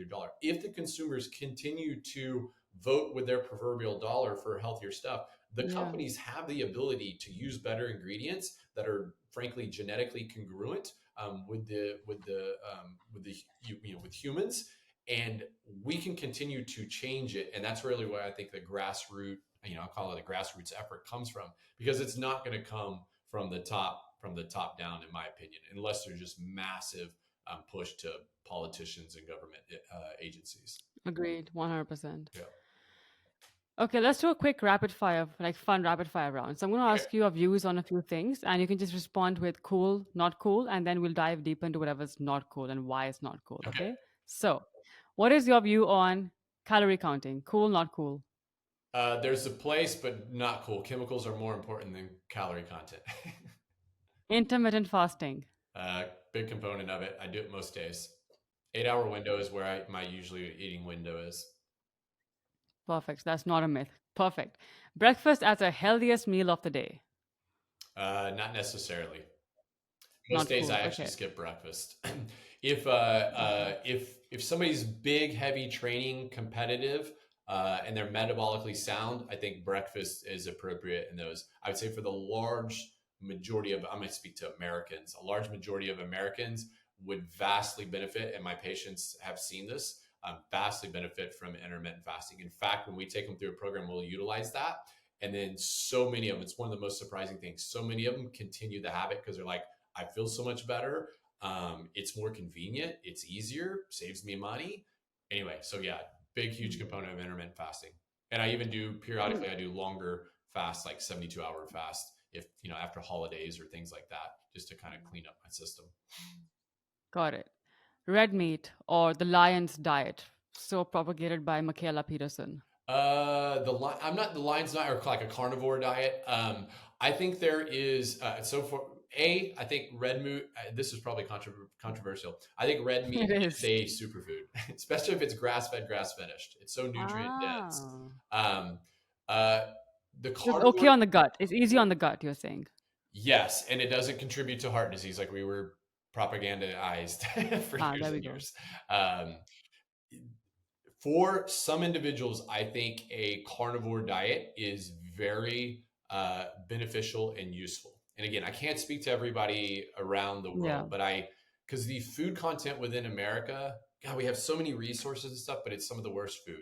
dollar, if the consumers continue to vote with their proverbial dollar for healthier stuff, the companies have the ability to use better ingredients that are frankly genetically congruent with humans, and we can continue to change it. And that's really why I think the grassroots, I call it a grassroots effort, comes from, because it's not going to come from the top down, in my opinion, unless there's just massive push to politicians and government agencies. Agreed, 100%. Yeah. Okay, let's do a quick fun rapid fire round. So I'm going to ask you your views on a few things, and you can just respond with cool, not cool, and then we'll dive deep into whatever's not cool and why it's not cool. Okay? So, what is your view on calorie counting? Cool, not cool? There's a place, but not cool. Chemicals are more important than calorie content. Intermittent fasting. Big component of it. I do it most days. 8-hour window is where my usually eating window is. Perfect. That's not a myth. Perfect. Breakfast as a healthiest meal of the day. Not necessarily. Most days I actually skip breakfast. If somebody's big, heavy training, competitive, and they're metabolically sound, I think breakfast is appropriate in those. I would say for the large majority of, I'm going to speak to Americans, a large majority of Americans would vastly benefit, and my patients have seen this, vastly benefit from intermittent fasting. In fact, when we take them through a program, we'll utilize that. And then so many of them, it's one of the most surprising things. So many of them continue the habit because they're like, I feel so much better. It's more convenient. It's easier, saves me money. Anyway, so yeah, big, huge component of intermittent fasting. And I even do periodically, I do longer fasts, like 72-hour fast, if, after holidays or things like that, just to kind of clean up my system. Got it. Red meat or the lion's diet, so propagated by Michaela Peterson. I'm not the lion's diet or like a carnivore diet. I think there is I think red meat. This is probably controversial. I think red meat is a superfood, especially if it's grass-fed, grass-finished. It's so nutrient dense. The carnivore, it's okay on the gut. It's easy on the gut, you're saying? Yes, and it doesn't contribute to heart disease like we were propagandized for years and years. For some individuals, I think a carnivore diet is very beneficial and useful. And again, I can't speak to everybody around the world, but because the food content within America, God, we have so many resources and stuff, but it's some of the worst food.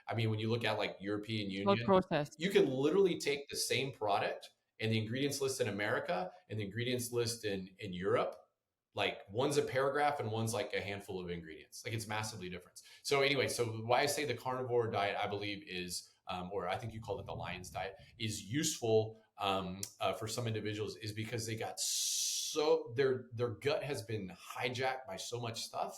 I mean, when you look at like European Union, you can literally take the same product and the ingredients list in America and the ingredients list in Europe. Like one's a paragraph and one's like a handful of ingredients. Like it's massively different. So anyway, so why I say the carnivore diet, I believe is, or I think you called it the lion's diet, is useful for some individuals is because they got their gut has been hijacked by so much stuff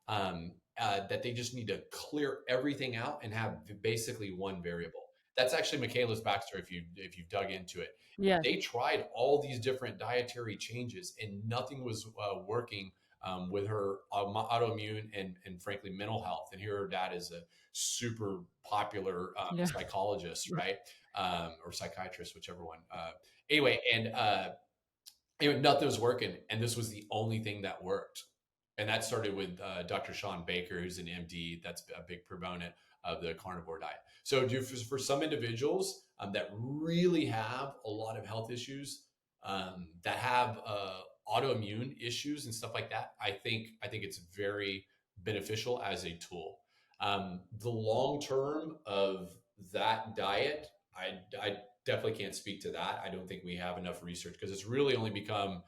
that they just need to clear everything out and have basically one variable. That's actually Michaela's backstory if you've dug into it. Yeah. They tried all these different dietary changes and nothing was working with her autoimmune and frankly mental health. And here her dad is a super popular psychologist, right? Or psychiatrist, whichever one. Anyway, nothing was working. And this was the only thing that worked. And that started with Dr. Sean Baker, who's an MD, that's a big proponent of the carnivore diet. So for some individuals that really have a lot of health issues, that have autoimmune issues and stuff like that, I think it's very beneficial as a tool. The long term of that diet, I definitely can't speak to that. I don't think we have enough research because it's really only become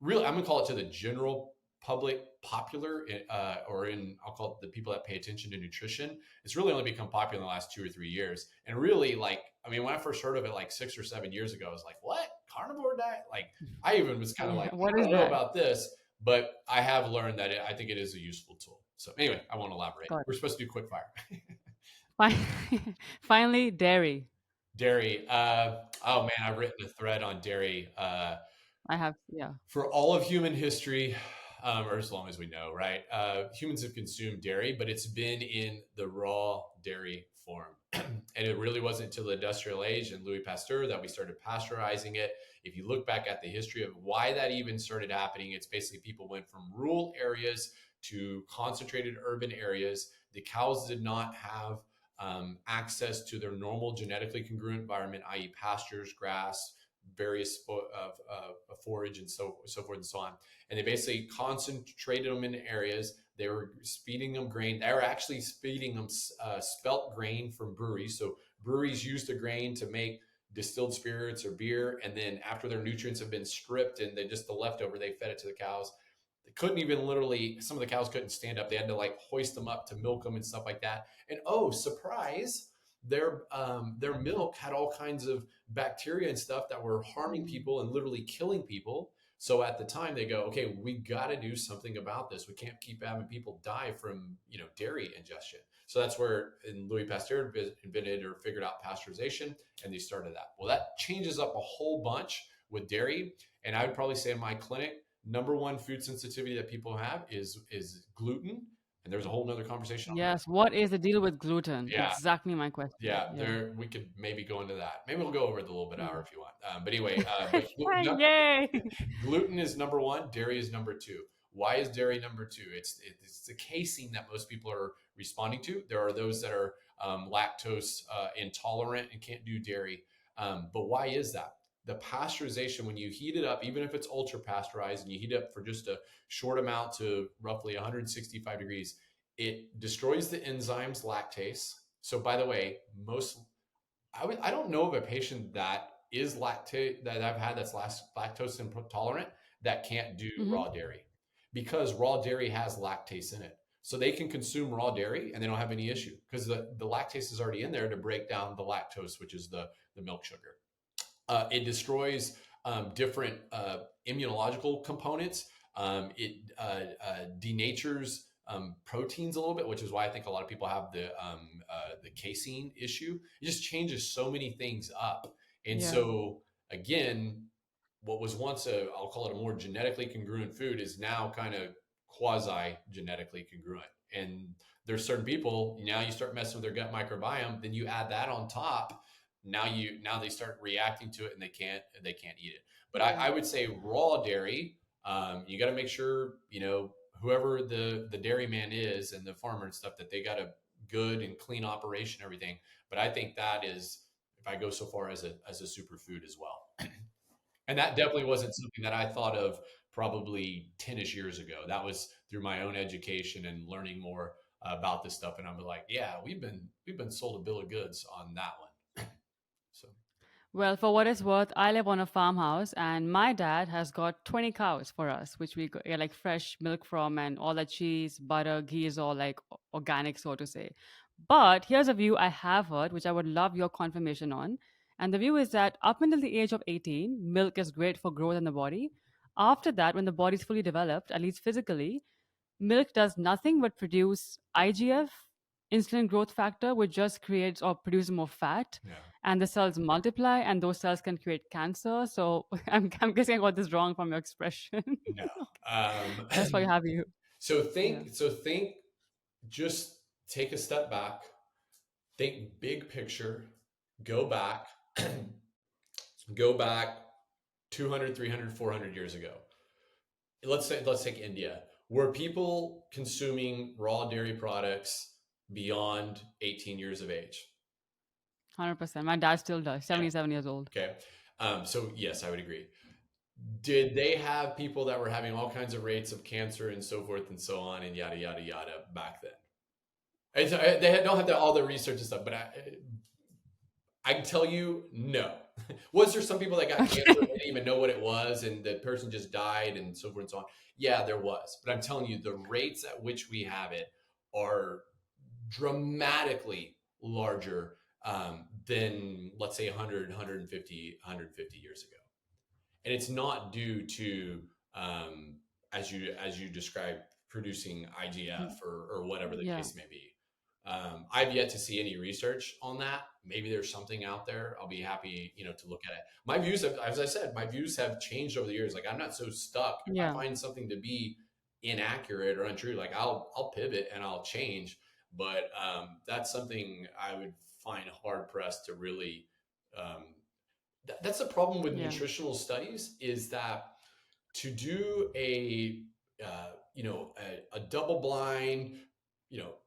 I'm going to call it to the general public popular, I'll call it the people that pay attention to nutrition. It's really only become popular in the last 2 or 3 years. And really, when I first heard of it like 6 or 7 years ago, I was like, what? Carnivore diet? Like, I even was kind of like, I don't know about this, but I have learned that I think it is a useful tool. So anyway, I won't elaborate. We're supposed to do quick fire. Finally, dairy. Dairy. Oh man, I've written a thread on dairy. I have, yeah. For all of human history, or as long as we know, right? Humans have consumed dairy, but it's been in the raw dairy form. And it really wasn't until the industrial age and Louis Pasteur that we started pasteurizing it. If you look back at the history of why that even started happening, it's basically people went from rural areas to concentrated urban areas. The cows did not have access to their normal genetically congruent environment, i.e. pastures, grass, various forage and so forth and so on. And they basically concentrated them in areas. They were feeding them grain. They were actually feeding them spelt grain from breweries. So breweries use the grain to make distilled spirits or beer. And then after their nutrients have been stripped and they just the leftover, they fed it to the cows. They couldn't even some of the cows couldn't stand up. They had to like hoist them up to milk them and stuff like that. And oh, surprise, their milk had all kinds of bacteria and stuff that were harming people and literally killing people. So at the time they go, okay, we got to do something about this. We can't keep having people die from, dairy ingestion. So that's where Louis Pasteur invented or figured out pasteurization, and they started that. Well, that changes up a whole bunch with dairy. And I would probably say in my clinic, number one food sensitivity that people have is gluten. And there's a whole nother conversation on that. What is the deal with gluten? Yeah. Exactly my question. Yeah, we could maybe go into that. Maybe we'll go over the little bit hour if you want. But anyway, Yay! gluten is number one. Dairy is number two. Why is dairy number two? It's the casein that most people are responding to. There are those that are lactose intolerant and can't do dairy. But why is that? The pasteurization, when you heat it up, even if it's ultra pasteurized and you heat it up for just a short amount to roughly 165 degrees, it destroys the enzymes lactase. So by the way, I don't know of a patient that is lactate that I've had that's lactose intolerant that can't do raw dairy, because raw dairy has lactase in it. So they can consume raw dairy and they don't have any issue because the lactase is already in there to break down the lactose, which is the milk sugar. It destroys different immunological components. It denatures proteins a little bit, which is why I think a lot of people have the casein issue. It just changes so many things up. And so again, what was once I'll call it a more genetically congruent food is now kind of quasi genetically congruent. And there's certain people, now you start messing with their gut microbiome, then you add that on top. Now they start reacting to it and they can't eat it. But I would say raw dairy, you got to make sure, whoever the dairyman is and the farmer and stuff, that they got a good and clean operation, everything. But I think that is, if I go so far as a superfood as well. And that definitely wasn't something that I thought of probably 10-ish years ago. That was through my own education and learning more about this stuff. And I'm like, yeah, we've been sold a bill of goods on that one. So. Well, for what it's worth, I live on a farmhouse and my dad has got 20 cows for us, which we get like fresh milk from, and all the cheese, butter, ghee is all like organic, so to say. But here's a view I have heard, which I would love your confirmation on. And the view is that up until the age of 18, milk is great for growth in the body. After that, when the body is fully developed, at least physically, milk does nothing but produce IGF, insulin growth factor, which just creates or produces more fat. Yeah. And the cells multiply, and those cells can create cancer. So I'm guessing I got this wrong from your expression. No. That's why I have you. So think, just take a step back, think big picture, go back 200, 300, 400 years ago. Let's take India. Were people consuming raw dairy products beyond 18 years of age? 100%. My dad still does. 77 years old. Okay. So yes, I would agree. Did they have people that were having all kinds of rates of cancer and so forth and so on and yada, yada, yada back then? They don't have all the research and stuff, but I can tell you, no. Was there some people that got cancer and didn't even know what it was and the person just died and so forth and so on? Yeah, there was. But I'm telling you, the rates at which we have it are dramatically larger than, let's say, 100, 150 years ago. And it's not due to, as you described, producing IGF or whatever the case may be. I've yet to see any research on that. Maybe there's something out there. I'll be happy, to look at it. My views have, as I said, have changed over the years. Like, I'm not so stuck. If I find something to be inaccurate or untrue, like I'll pivot and I'll change. But that's something I would find hard pressed to really. That's the problem with nutritional studies, is that to do a double blind,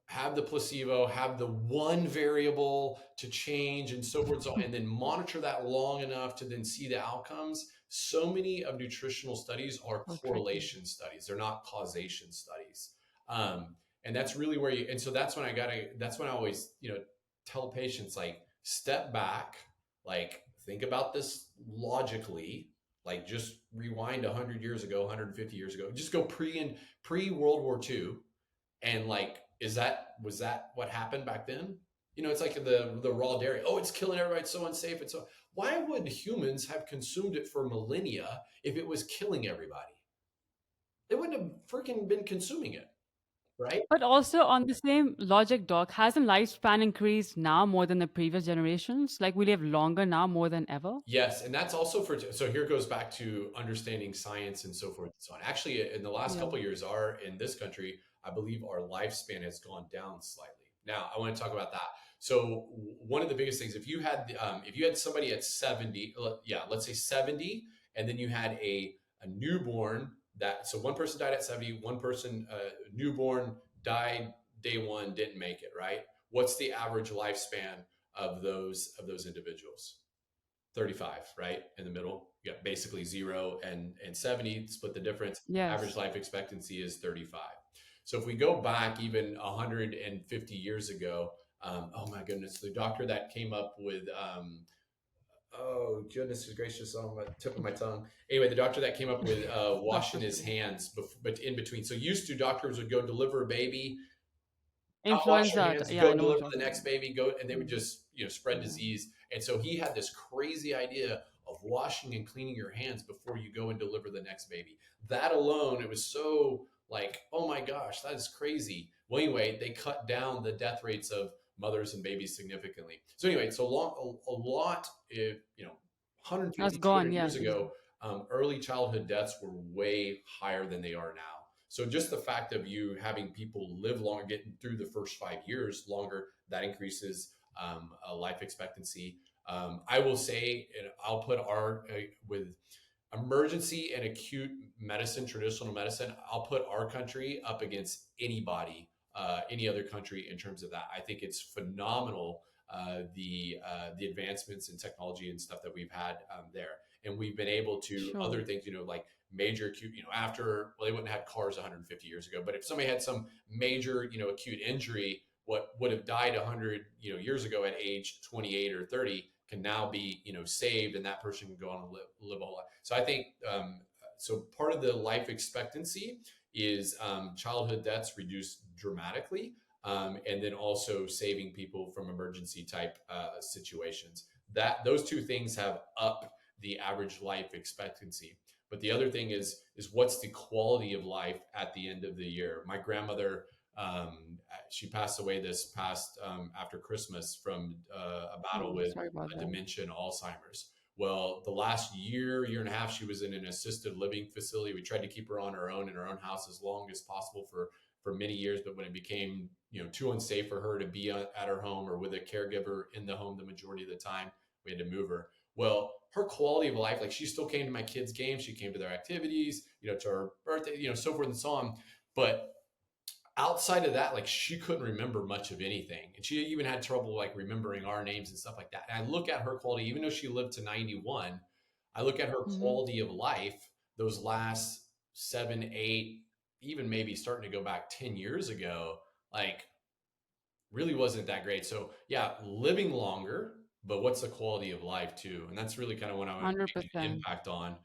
have the placebo, have the one variable to change and so forth, and then monitor that long enough to then see the outcomes. So many of nutritional studies are correlation studies. They're not causation studies. And that's really where so that's when I always, tell patients, like, step back, like, think about this logically, like, just rewind 100 years ago, 150 years ago, just go pre World War II. And like, was that what happened back then? It's like the raw dairy. Oh, it's killing everybody. It's so unsafe. And so why would humans have consumed it for millennia if it was killing everybody? They wouldn't have freaking been consuming it. Right. But also on the same logic, Doc, hasn't lifespan increased now more than the previous generations? Like, we live longer now more than ever? Yes. And that's also so here goes back to understanding science and so forth and so on. Actually, in the last couple of years, in this country, I believe our lifespan has gone down slightly. Now, I want to talk about that. So one of the biggest things, if you had somebody at 70, let's say 70, and then you had a newborn So one person died at 70, one person newborn died day one, didn't make it, right? What's the average lifespan of those individuals? 35, right? In the middle, you got basically 0 and 70, split the difference. Average Yes. life expectancy is 35. So if we go back even 150 years ago, oh my goodness, the doctor that came up with, oh goodness gracious, on the tip of my tongue. Anyway, the doctor that came up with washing his hands, but in between. So used to, doctors would go deliver a baby, not wash your Influenza. hands, Yeah, go I know what deliver you're the talking next about. baby, go, and they would just, spread Yeah. disease. And so he had this crazy idea of washing and cleaning your hands before you go and deliver the next baby. That alone, it was so like, oh my gosh, that is crazy. Well, anyway, they cut down the death rates of mothers and babies significantly. So anyway, so a lot, 150, That's gone. 200 Yeah. years ago, early childhood deaths were way higher than they are now. So just the fact of you having people live longer, getting through the first 5 years longer, that increases life expectancy. I will say, and I'll put our with emergency and acute medicine, traditional medicine, I'll put our country up against anybody, any other country in terms of that. I think it's phenomenal, the advancements in technology and stuff that we've had there. And we've been able to Sure. other things, like major acute, after, well, they wouldn't have had cars 150 years ago, but if somebody had some major, acute injury, what would have died 100, years ago at age 28 or 30 can now be, saved, and that person can go on and live a whole life. So I think, so part of the life expectancy is childhood deaths reduced dramatically, and then also saving people from emergency type situations. Those two things have up the average life expectancy. But the other thing is what's the quality of life at the end of the year? My grandmother, she passed away this past after Christmas from a battle Oh, with sorry about that. dementia and Alzheimer's. Well, the last year and a half, she was in an assisted living facility. We tried to keep her on her own in her own house as long as possible for many years. But when it became too unsafe for her to be at her home or with a caregiver in the home the majority of the time, we had to move her. Well, her quality of life, like she still came to my kids' games, she came to their activities, to her birthday, so forth and so on. But outside of that, like she couldn't remember much of anything. And she even had trouble like remembering our names and stuff like that. And I look at her quality, even though she lived to 91, I look at her Mm-hmm. quality of life those last 7, 8, even maybe starting to go back 10 years ago, like really wasn't that great. So yeah, living longer, but what's the quality of life too? And that's really kind of what I want to make an 100%. impact on.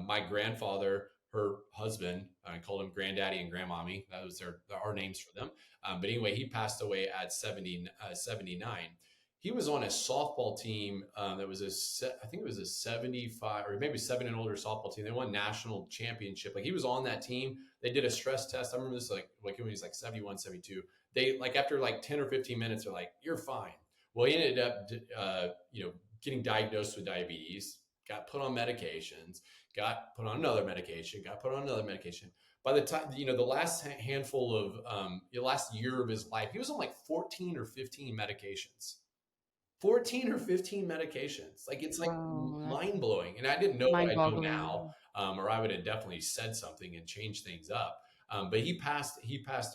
My grandfather, her husband, I called him granddaddy and grandmommy. That was our names for them. But anyway, he passed away at 79. He was on a softball team that was I think it was a 75 or maybe 7 and older softball team. They won national championship. Like he was on that team. They did a stress test. I remember this like when he was like 71, 72. They like after like 10 or 15 minutes, they're like, "You're fine." Well, he ended up, getting diagnosed with diabetes, got put on medications, got put on another medication, got put on another medication. By the time, the last handful of, the last year of his life, he was on like 14 or 15 medications. 14 or 15 medications. Like it's like Wow, that's mind blowing. And I didn't know what I know mind-boggling. now, or I would have definitely said something and changed things up. But he passed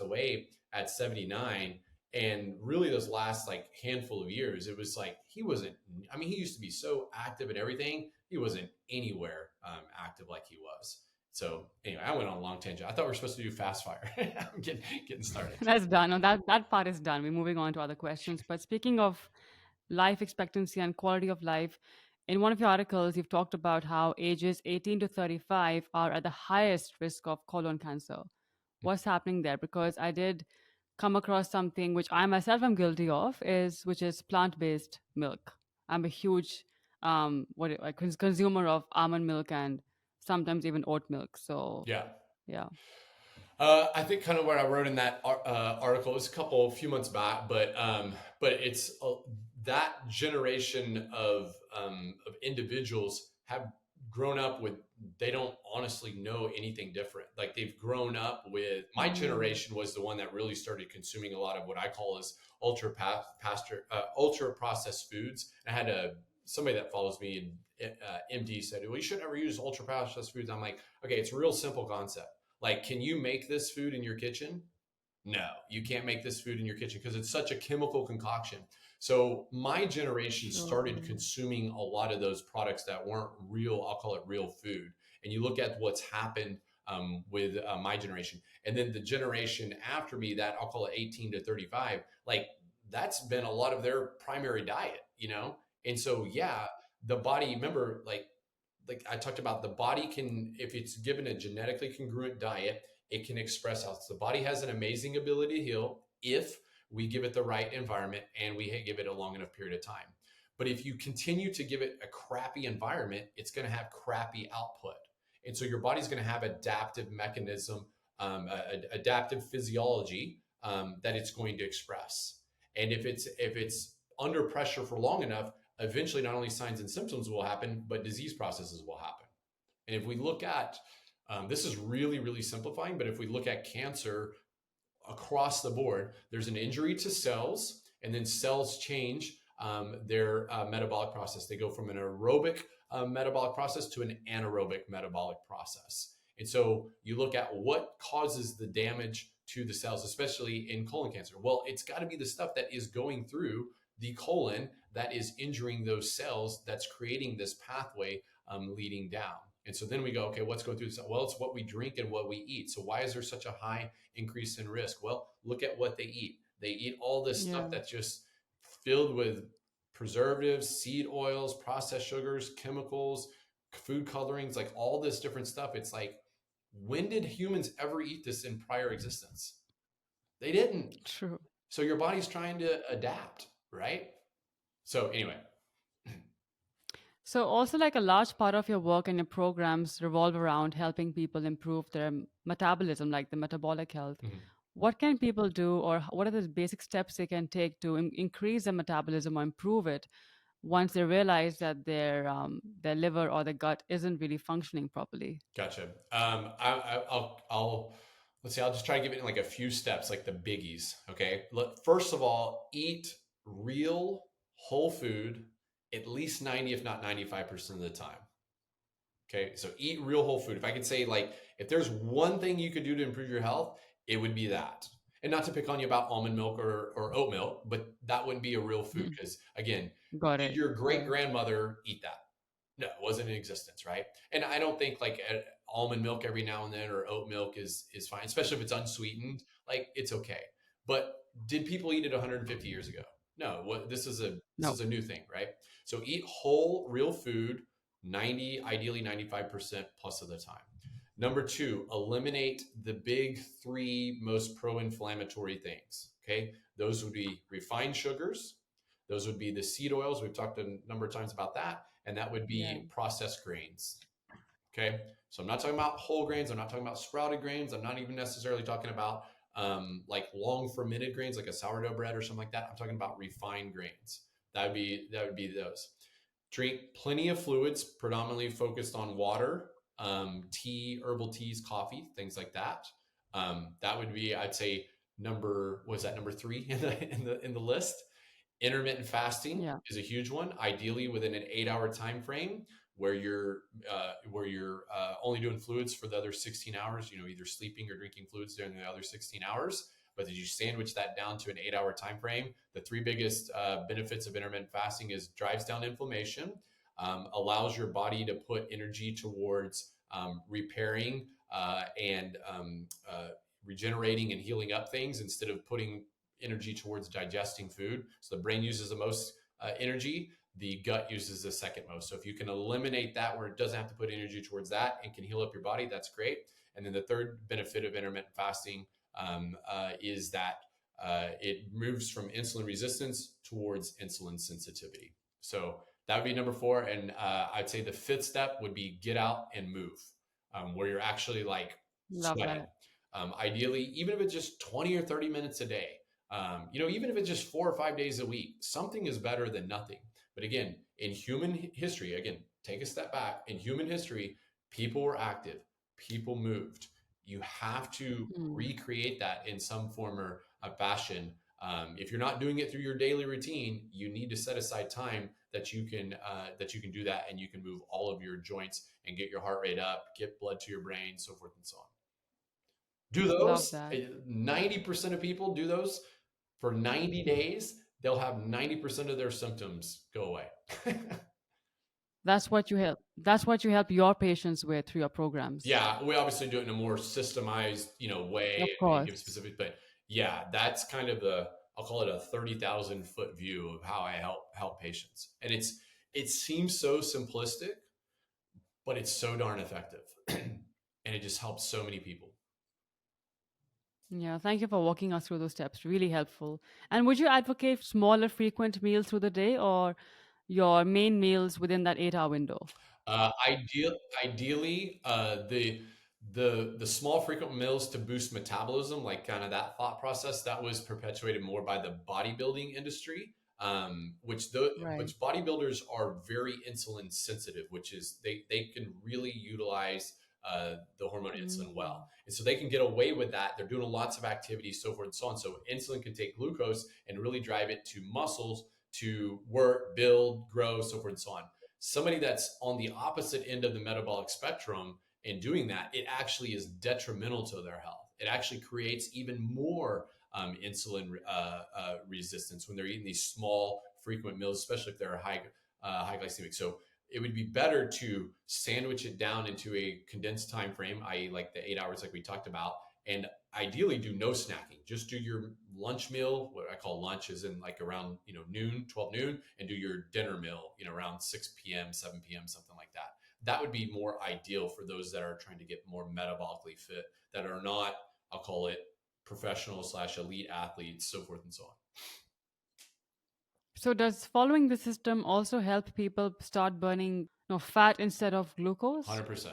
away at 79. And really those last like handful of years, it was like, he wasn't, I mean, he used to be so active and everything. He wasn't anywhere active like he was. So anyway, I went on a long tangent. I thought we were supposed to do fast fire. I'm getting started. That's done. No, that part is done. We're moving on to other questions. But speaking of life expectancy and quality of life, in one of your articles, you've talked about how ages 18 to 35 are at the highest risk of colon cancer. What's happening there? Because I did come across something which I myself am guilty of, which is plant-based milk. I'm a huge consumer of almond milk and sometimes even oat milk. So Yeah. yeah. I think kind of what I wrote in that article is a few months back, but it's that generation of individuals have grown up with, they don't honestly know anything different. Like they've grown up with, my Mm. generation was the one that really started consuming a lot of what I call as ultra processed foods. I had somebody that follows me in MD said, well, you should never use ultra processed foods. I'm like, okay, it's a real simple concept. Like, can you make this food in your kitchen? No, you can't make this food in your kitchen because it's such a chemical concoction. So my generation started True. consuming a lot of those products that weren't real, I'll call it real food. And you look at what's happened with my generation. And then the generation after me, that I'll call it 18 to 35, like that's been a lot of their primary diet, you know? And so, yeah, the body, remember, like I talked about, the body can, if it's given a genetically congruent diet, it can express health. So the body has an amazing ability to heal if we give it the right environment and we give it a long enough period of time. But if you continue to give it a crappy environment, it's going to have crappy output. And so your body's going to have adaptive mechanism, adaptive physiology that it's going to express. And if it's under pressure for long enough, eventually not only signs and symptoms will happen, but disease processes will happen. And if we look at, this is really, really simplifying, but if we look at cancer across the board, there's an injury to cells, and then cells change their metabolic process. They go from an aerobic metabolic process to an anaerobic metabolic process. And so you look at what causes the damage to the cells, especially in colon cancer. Well, it's got to be the stuff that is going through the colon that is injuring those cells, that's creating this pathway leading down. And so then we go, okay, what's going through this? Well, it's what we drink and what we eat. So why is there such a high increase in risk? Well, look at what they eat. They eat all this stuff that's just filled with preservatives, seed oils, processed sugars, chemicals, food colorings, like all this different stuff. It's like, when did humans ever eat this in prior existence? They didn't. True. So your body's trying to adapt, right? So anyway. So also, like, a large part of your work and your programs revolve around helping people improve their metabolism, like the metabolic health. Mhm. What can people do, or what are the basic steps they can take to increase their metabolism or improve it once they realize that their liver or their gut isn't really functioning properly? Gotcha. I'll let's see. I'll just try to give it like a few steps, like the biggies. Okay. First of all, eat real whole food at least 90, if not 95% of the time. Okay. So eat real whole food. If I could say, like, if there's one thing you could do to improve your health, it would be that. And not to pick on you about almond milk or oat milk, but that wouldn't be a real food because, again, Got did it. your great grandmother eat that? No, it wasn't in existence, right? And I don't think like almond milk every now and then or oat milk is fine, especially if it's unsweetened. Like, it's okay. But did people eat it 150 years ago? No. This is a new thing, right? So eat whole, real food, 90, ideally 95% plus of the time. Number 2, eliminate the big 3 most pro-inflammatory things. Okay, those would be refined sugars. Those would be the seed oils. We've talked a number of times about that. And that would be processed grains. Okay. So I'm not talking about whole grains. I'm not talking about sprouted grains. I'm not even necessarily talking about like long fermented grains, like a sourdough bread or something like that. I'm talking about refined grains. That would be those. Drink plenty of fluids, predominantly focused on water, tea, herbal teas, coffee, things like that. That would be, I'd say, number 3 in the list. Intermittent fasting is a huge one, ideally within an 8-hour time frame where you're only doing fluids for the other 16 hours, either sleeping or drinking fluids during the other 16 hours. But as you sandwich that down to an 8-hour time frame, the 3 biggest benefits of intermittent fasting is drives down inflammation, allows your body to put energy towards repairing and regenerating and healing up things instead of putting energy towards digesting food. So the brain uses the most energy, the gut uses the second most. So if you can eliminate that where it doesn't have to put energy towards that and can heal up your body, that's great. And then the third benefit of intermittent fasting is that it moves from insulin resistance towards insulin sensitivity. So that would be number 4. And I'd say the 5th step would be get out and move, where you're actually like sweating. Ideally, even if it's just 20 or 30 minutes a day. Even if it's just 4 or 5 days a week, something is better than nothing. But again, in human history, take a step back. In human history, people were active, people moved. You have to recreate that in some form or fashion. If you're not doing it through your daily routine, you need to set aside time that you can do that, and you can move all of your joints and get your heart rate up, get blood to your brain, so forth and so on. Do Love those. that. 90% of people do those for 90 days. They'll have 90% of their symptoms go away. That's what you help. That's what you help your patients with through your programs. Yeah, we obviously do it in a more systemized, way, Of and give course. specific. But yeah, that's kind of I'll call it a 30,000-foot view of how I help patients, and it seems so simplistic, but it's so darn effective, and it just helps so many people. Yeah, thank you for walking us through those steps. Really helpful. And would you advocate smaller, frequent meals through the day or your main meals within that 8 hour window? Ideally, the small frequent meals to boost metabolism, like kind of that thought process, that was perpetuated more by the bodybuilding industry, Right. which bodybuilders are very insulin sensitive, which is they can really utilize the hormone insulin Mm. well, and so they can get away with that. They're doing lots of activities, so forth and so on. So insulin can take glucose and really drive it to muscles to work, build, grow, so forth and so on. Somebody that's on the opposite end of the metabolic spectrum and doing that, it actually is detrimental to their health. It actually creates even more insulin resistance when they're eating these small, frequent meals, especially if they're high glycemic. So it would be better to sandwich it down into a condensed time frame, i.e., like the 8 hours, like we talked about, and ideally do no snacking. Just do your lunch meal, what I call lunch is in like around noon, 12 noon, and do your dinner meal around 6 p.m., 7 p.m., something like that. That would be more ideal for those that are trying to get more metabolically fit, that are not, I'll call it, professional / elite athletes, so forth and so on. So, does following the system also help people start burning fat instead of glucose? 100%.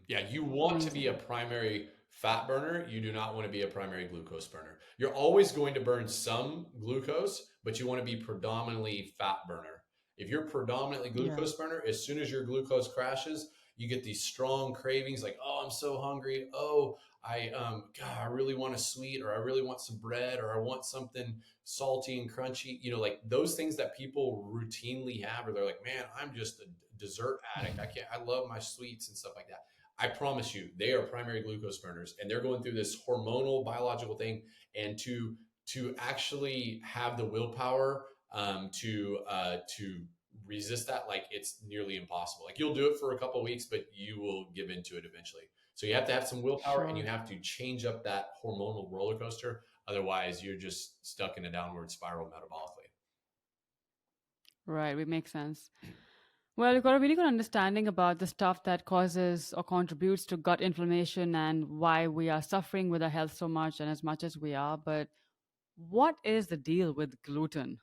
Yeah, you want to be a Amazing. primary fat burner. You do not want to be a primary glucose burner. You're always going to burn some glucose, but you want to be predominantly fat burner. If you're predominantly Yeah. glucose burner, as soon as your glucose crashes, you get these strong cravings like, oh, I'm so hungry. Oh, God, I really want a sweet, or I really want some bread, or I want something salty and crunchy. Like those things that people routinely have, or they're like, man, I'm just a dessert addict. I love my sweets and stuff like that. I promise you, they are primary glucose burners, and they're going through this hormonal biological thing. And to actually have the willpower to resist that, like it's nearly impossible. Like you'll do it for a couple of weeks, but you will give into it eventually. So you have to have some willpower, and you Sure. have to change up that hormonal roller coaster. Otherwise, you're just stuck in a downward spiral metabolically. Right. It makes sense. Well, you've got a really good understanding about the stuff that causes or contributes to gut inflammation and why we are suffering with our health so much and as much as we are. But what is the deal with gluten?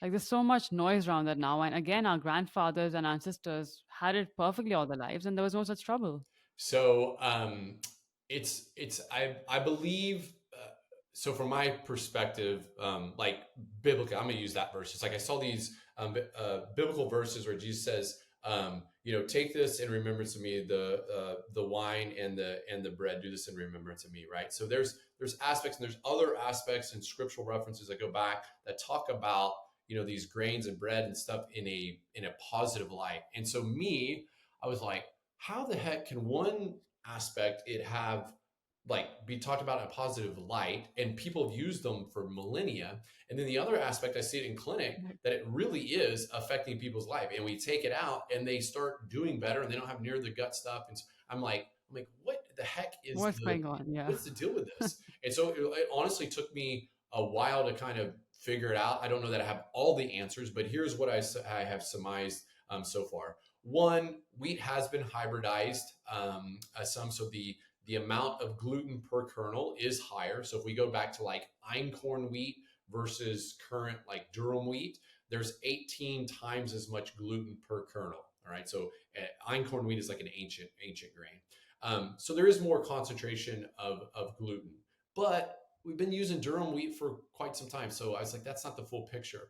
Like, there's so much noise around that now. And again, our grandfathers and ancestors had it perfectly all their lives, and there was no such trouble. So it's I believe so from my perspective, like biblical, I'm gonna use that verse. It's like I saw these biblical verses where Jesus says, take this in remembrance of me, the wine and the bread. Do this in remembrance of me, right? So there's aspects, and there's other aspects and scriptural references that go back that talk about these grains and bread and stuff in a positive light. And so I was like, how the heck can one aspect it have like be talked about in a positive light, and people have used them for millennia, and then the other aspect I see it in clinic Right. that it really is affecting people's life, and we take it out and they start doing better and they don't have near the gut stuff. And so I'm like what the heck is What's going on? Yeah. what's the deal with this? And so it honestly took me a while to kind of figure it out. I don't know that I have all the answers, but here's what I have surmised so far. One, wheat has been hybridized some, so the amount of gluten per kernel is higher. So if we go back to like einkorn wheat versus current like durum wheat, there's 18 times as much gluten per kernel. All right, so einkorn wheat is like an ancient grain. So there is more concentration of gluten, but we've been using durum wheat for quite some time. So I was like, that's not the full picture.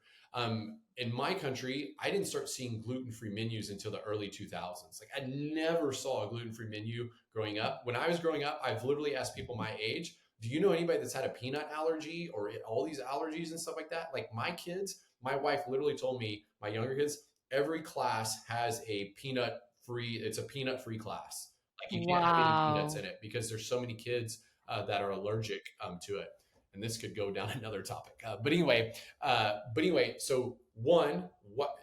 In my country, I didn't start seeing gluten-free menus until the early 2000s. Like I never saw a gluten-free menu growing up. When I was growing up, I've literally asked people my age, do you know anybody that's had a peanut allergy or all these allergies and stuff like that? Like my kids, My wife literally told me, my younger kids, every class has a peanut free, it's a peanut free class. Like you can't have any peanuts in Wow. it because there's so many kids that are allergic to it. And this could go down another topic. But anyway, so one,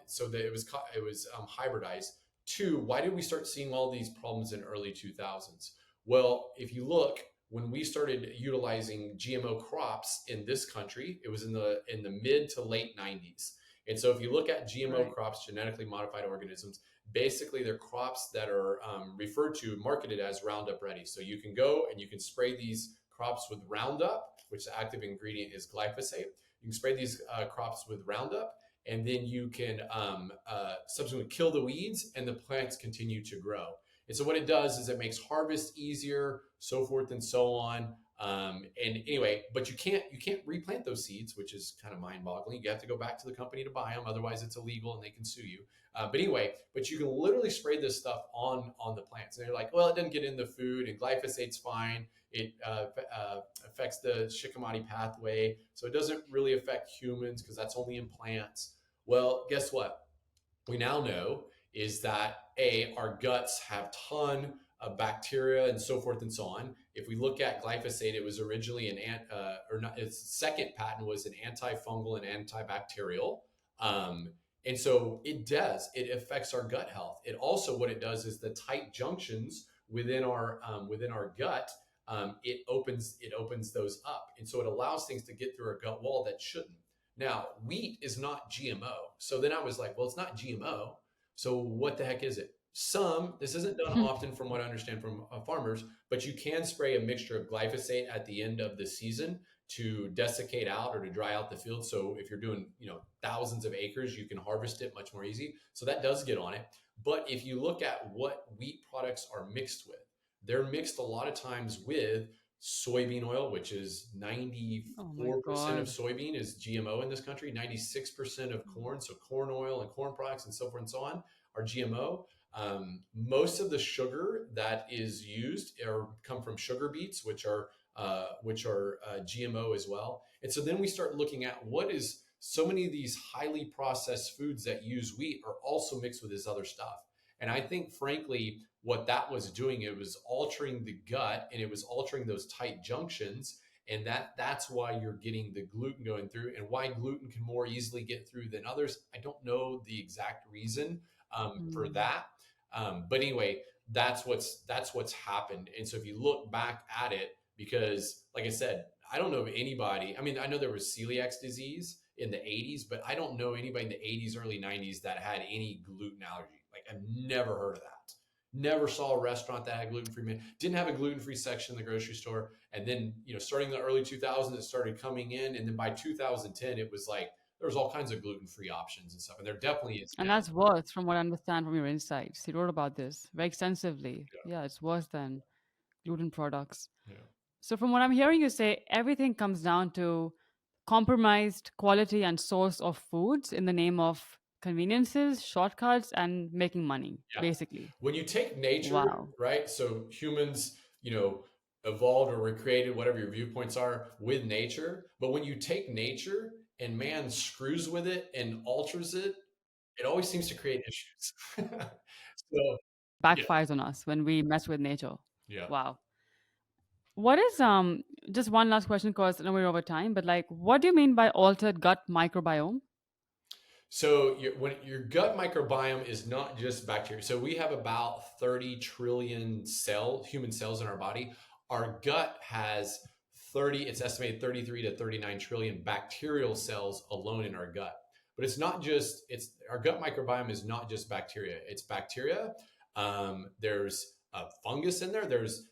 so that it was hybridized. Two, why did we start seeing all these problems in early 2000s? Well, if you look, when we started utilizing GMO crops in this country, it was in the mid to late 90s. And so if you look at GMO Right. crops, genetically modified organisms, basically they're crops that are referred to, marketed as Roundup Ready. So you can go and you can spray these crops with Roundup, which the active ingredient is glyphosate. You can spray these crops with Roundup, and then you can subsequently kill the weeds, and the plants continue to grow. And so what it does is it makes harvest easier, so forth and so on. And anyway, but you can't replant those seeds, which is kind of mind-boggling. You have to go back to the company to buy them, otherwise it's illegal and they can sue you. But anyway, but you can literally spray this stuff on the plants. And they're like, well, it doesn't get in the food, and glyphosate's fine. It affects the Shikimati pathway, so it doesn't really affect humans because that's only in plants. Well, guess what? We now know is that our guts have ton of bacteria and so forth and so on. If we look at glyphosate, it was originally its second patent was an antifungal and antibacterial. And so it affects our gut health. It also, what it does is the tight junctions within our gut, it opens those up. And so it allows things to get through our gut wall that shouldn't. Now, wheat is not GMO. So then I was like, well, it's not GMO. So what the heck is it? This isn't done often from what I understand from farmers, but you can spray a mixture of glyphosate at the end of the season to desiccate out or to dry out the field. So if you're doing, thousands of acres, you can harvest it much more easy. So that does get on it. But if you look at what wheat products are mixed with, they're mixed a lot of times with soybean oil, which is Oh my 94% of God. soybean is GMO in this country, 96% of corn. So corn oil and corn products and so forth and so on are GMO. Most of the sugar that is used come from sugar beets, which are GMO as well. And so then we start looking at so many of these highly processed foods that use wheat are also mixed with this other stuff. And I think, frankly, what that was doing, it was altering the gut and it was altering those tight junctions. And that's why you're getting the gluten going through, and why gluten can more easily get through than others. I don't know the exact reason for Mm. that. But anyway, that's what's happened. And so if you look back at it, because like I said, I don't know of anybody. I mean, I know there was celiac disease in the 80s, but I don't know anybody in the 80s, early 90s that had any gluten allergy. Like, I've never heard of that. Never saw a restaurant that had gluten-free meat. Didn't have a gluten-free section in the grocery store. And then, starting in the early 2000s, it started coming in. And then by 2010, it was like, there was all kinds of gluten-free options and stuff. And there definitely is And now. that's worse, from what I understand from your insights. You wrote about this very extensively. Yeah. Yeah, it's worse than gluten products. Yeah. So, from what I'm hearing you say, everything comes down to compromised quality and source of foods in the name of conveniences, shortcuts, and making money, Yeah. basically. When you take nature, Wow. right? So humans, evolved or were created, whatever your viewpoints are, with nature. But when you take nature and man screws with it and alters it, it always seems to create issues. So, yeah, Backfires on us when we mess with nature. yeah. Wow. What is just one last question because I know we're over time, but like what do you mean by altered gut microbiome? So when your gut microbiome is not just bacteria. So we have about 30 trillion human cells in our body. Our gut has it's estimated 33 to 39 trillion bacterial cells alone in our gut. But our gut microbiome is not just bacteria. It's bacteria. There's fungus in there. There's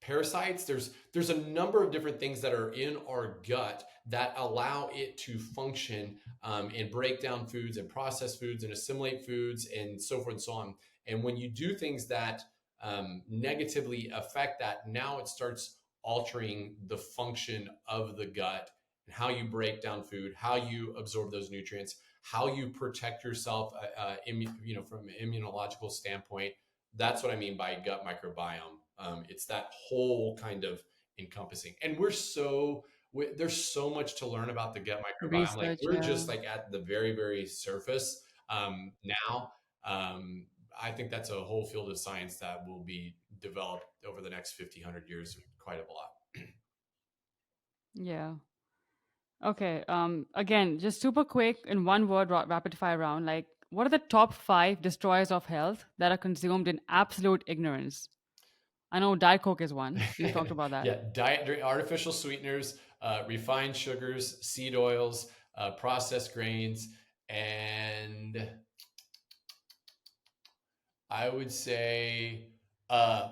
parasites. There's a number of different things that are in our gut that allow it to function and break down foods and process foods and assimilate foods and so forth and so on. And when you do things that negatively affect that, now it starts altering the function of the gut and how you break down food, how you absorb those nutrients, how you protect yourself, from an immunological standpoint. That's what I mean by gut microbiome. It's that whole kind of encompassing. And we're so there's so much to learn about the gut microbiome. Like Research, we're yeah. just like at the very, very surface now. Um, I think that's a whole field of science that will be developed over the next 50, 100 years quite a lot. Yeah. Okay. Again, just super quick in one word, rapid fire round. Like, what are the top 5 destroyers of health that are consumed in absolute ignorance? I know Diet Coke is one. We've talked about that. Yeah, diet, artificial sweeteners, refined sugars, seed oils, processed grains, and I would say, uh,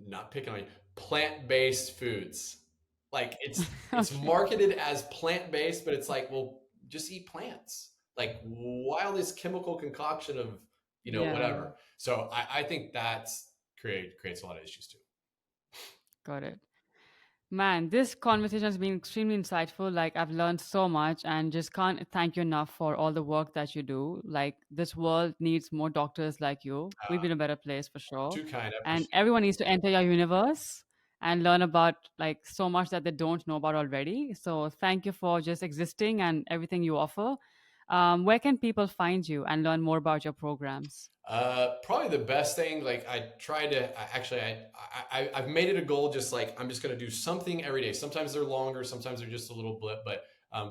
not picking on you, plant-based foods. Like it's Okay. marketed as plant-based, but it's like, well, just eat plants. Like why all this chemical concoction of Yeah. whatever. So I think that's creates a lot of issues too. Got it. Man, this conversation has been extremely insightful. Like, I've learned so much and just can't thank you enough for all the work that you do. Like, this world needs more doctors like you. We'd be in a better place for sure. Too kind. I And appreciate it. everyone needs to enter your universe and learn about like so much that they don't know about already. So, thank you for just existing and everything you offer. Where can people find you and learn more about your programs? Probably the best thing. Like I try to I've made it a goal. Just like I'm just going to do something every day. Sometimes they're longer, sometimes they're just a little blip. But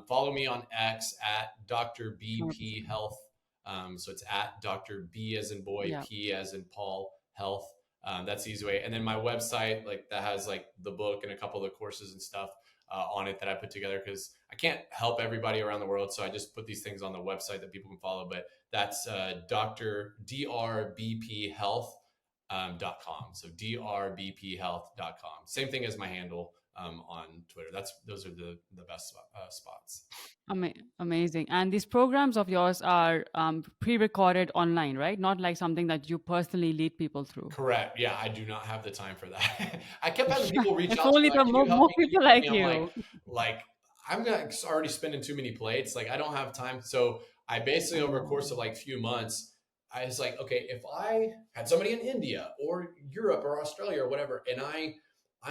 follow me on X at Dr. BP 100%. Health. So it's at Dr. B as in boy, Yeah, P as in Paul Health. That's the easy way. And then my website, like that has like the book and a couple of the courses and stuff on it that I put together because I can't help everybody around the world. So I just put these things on the website that people can follow. But that's drbphealth.com. So drbphealth.com. Same thing as my handle on Twitter. Those are the best spots. Amazing. And these programs of yours are pre-recorded online, right? Not like something that you personally lead people through. Correct. Yeah, I do not have the time for that. I kept having people reach If out to me only like, there were "Can you help more me? Can you people help me?" like I'm you. like I'm not already spending too many plates. Like I don't have time. So I basically over a course of Oh, like few months, I was like, okay, if I had somebody in India or Europe or Australia or whatever, and I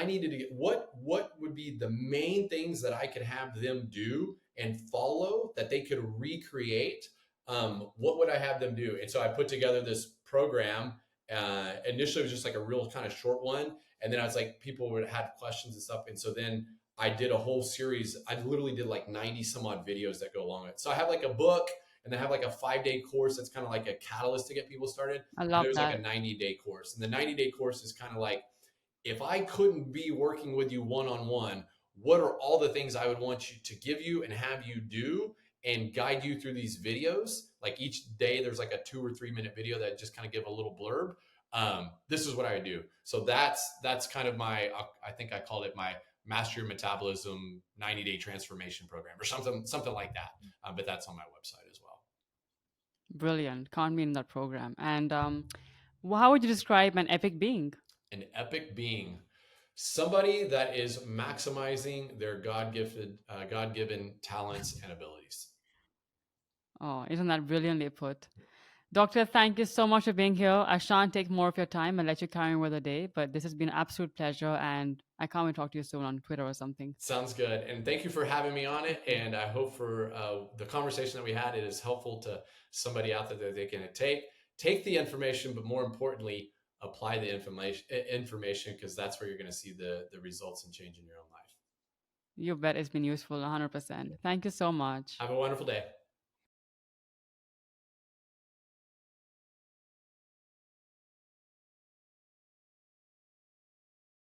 needed to get what would be the main things that I could have them do and follow that they could recreate. What would I have them do? And so I put together this program. Initially, it was just like a real kind of short one, and then I was like, people would have questions and stuff, and so then I did a whole series. I literally did like 90 some odd videos that go along with it. So I have like a book and then I have like a 5-day course that's kind of like a catalyst to get people started. I And love there's like a that. 90-day course. And the 90-day course is kind of like, if I couldn't be working with you one on one, what are all the things I would want you to give you and have you do and guide you through these videos? Like each day, there's like a 2 or 3 minute video that just kind of give a little blurb. This is what I do. So that's kind of my, I think I called it my Master Your Metabolism 90-day transformation program or something like that. But that's on my website as well. Brilliant. Can't be in that program. And how would you describe an epic being? An epic being, somebody that is maximizing their God-given talents and abilities. Oh, isn't that brilliantly put? Doctor, thank you so much for being here. I shan't take more of your time and let you carry on with the day, but this has been an absolute pleasure, and I can't wait to talk to you soon on Twitter or something. Sounds good. And thank you for having me on it. And I hope for the conversation that we had, it is helpful to somebody out there that they can take the information, but more importantly, apply the information because that's where you're going to see the results and change in your own life. You bet it's been useful 100%. Thank you so much. Have a wonderful day.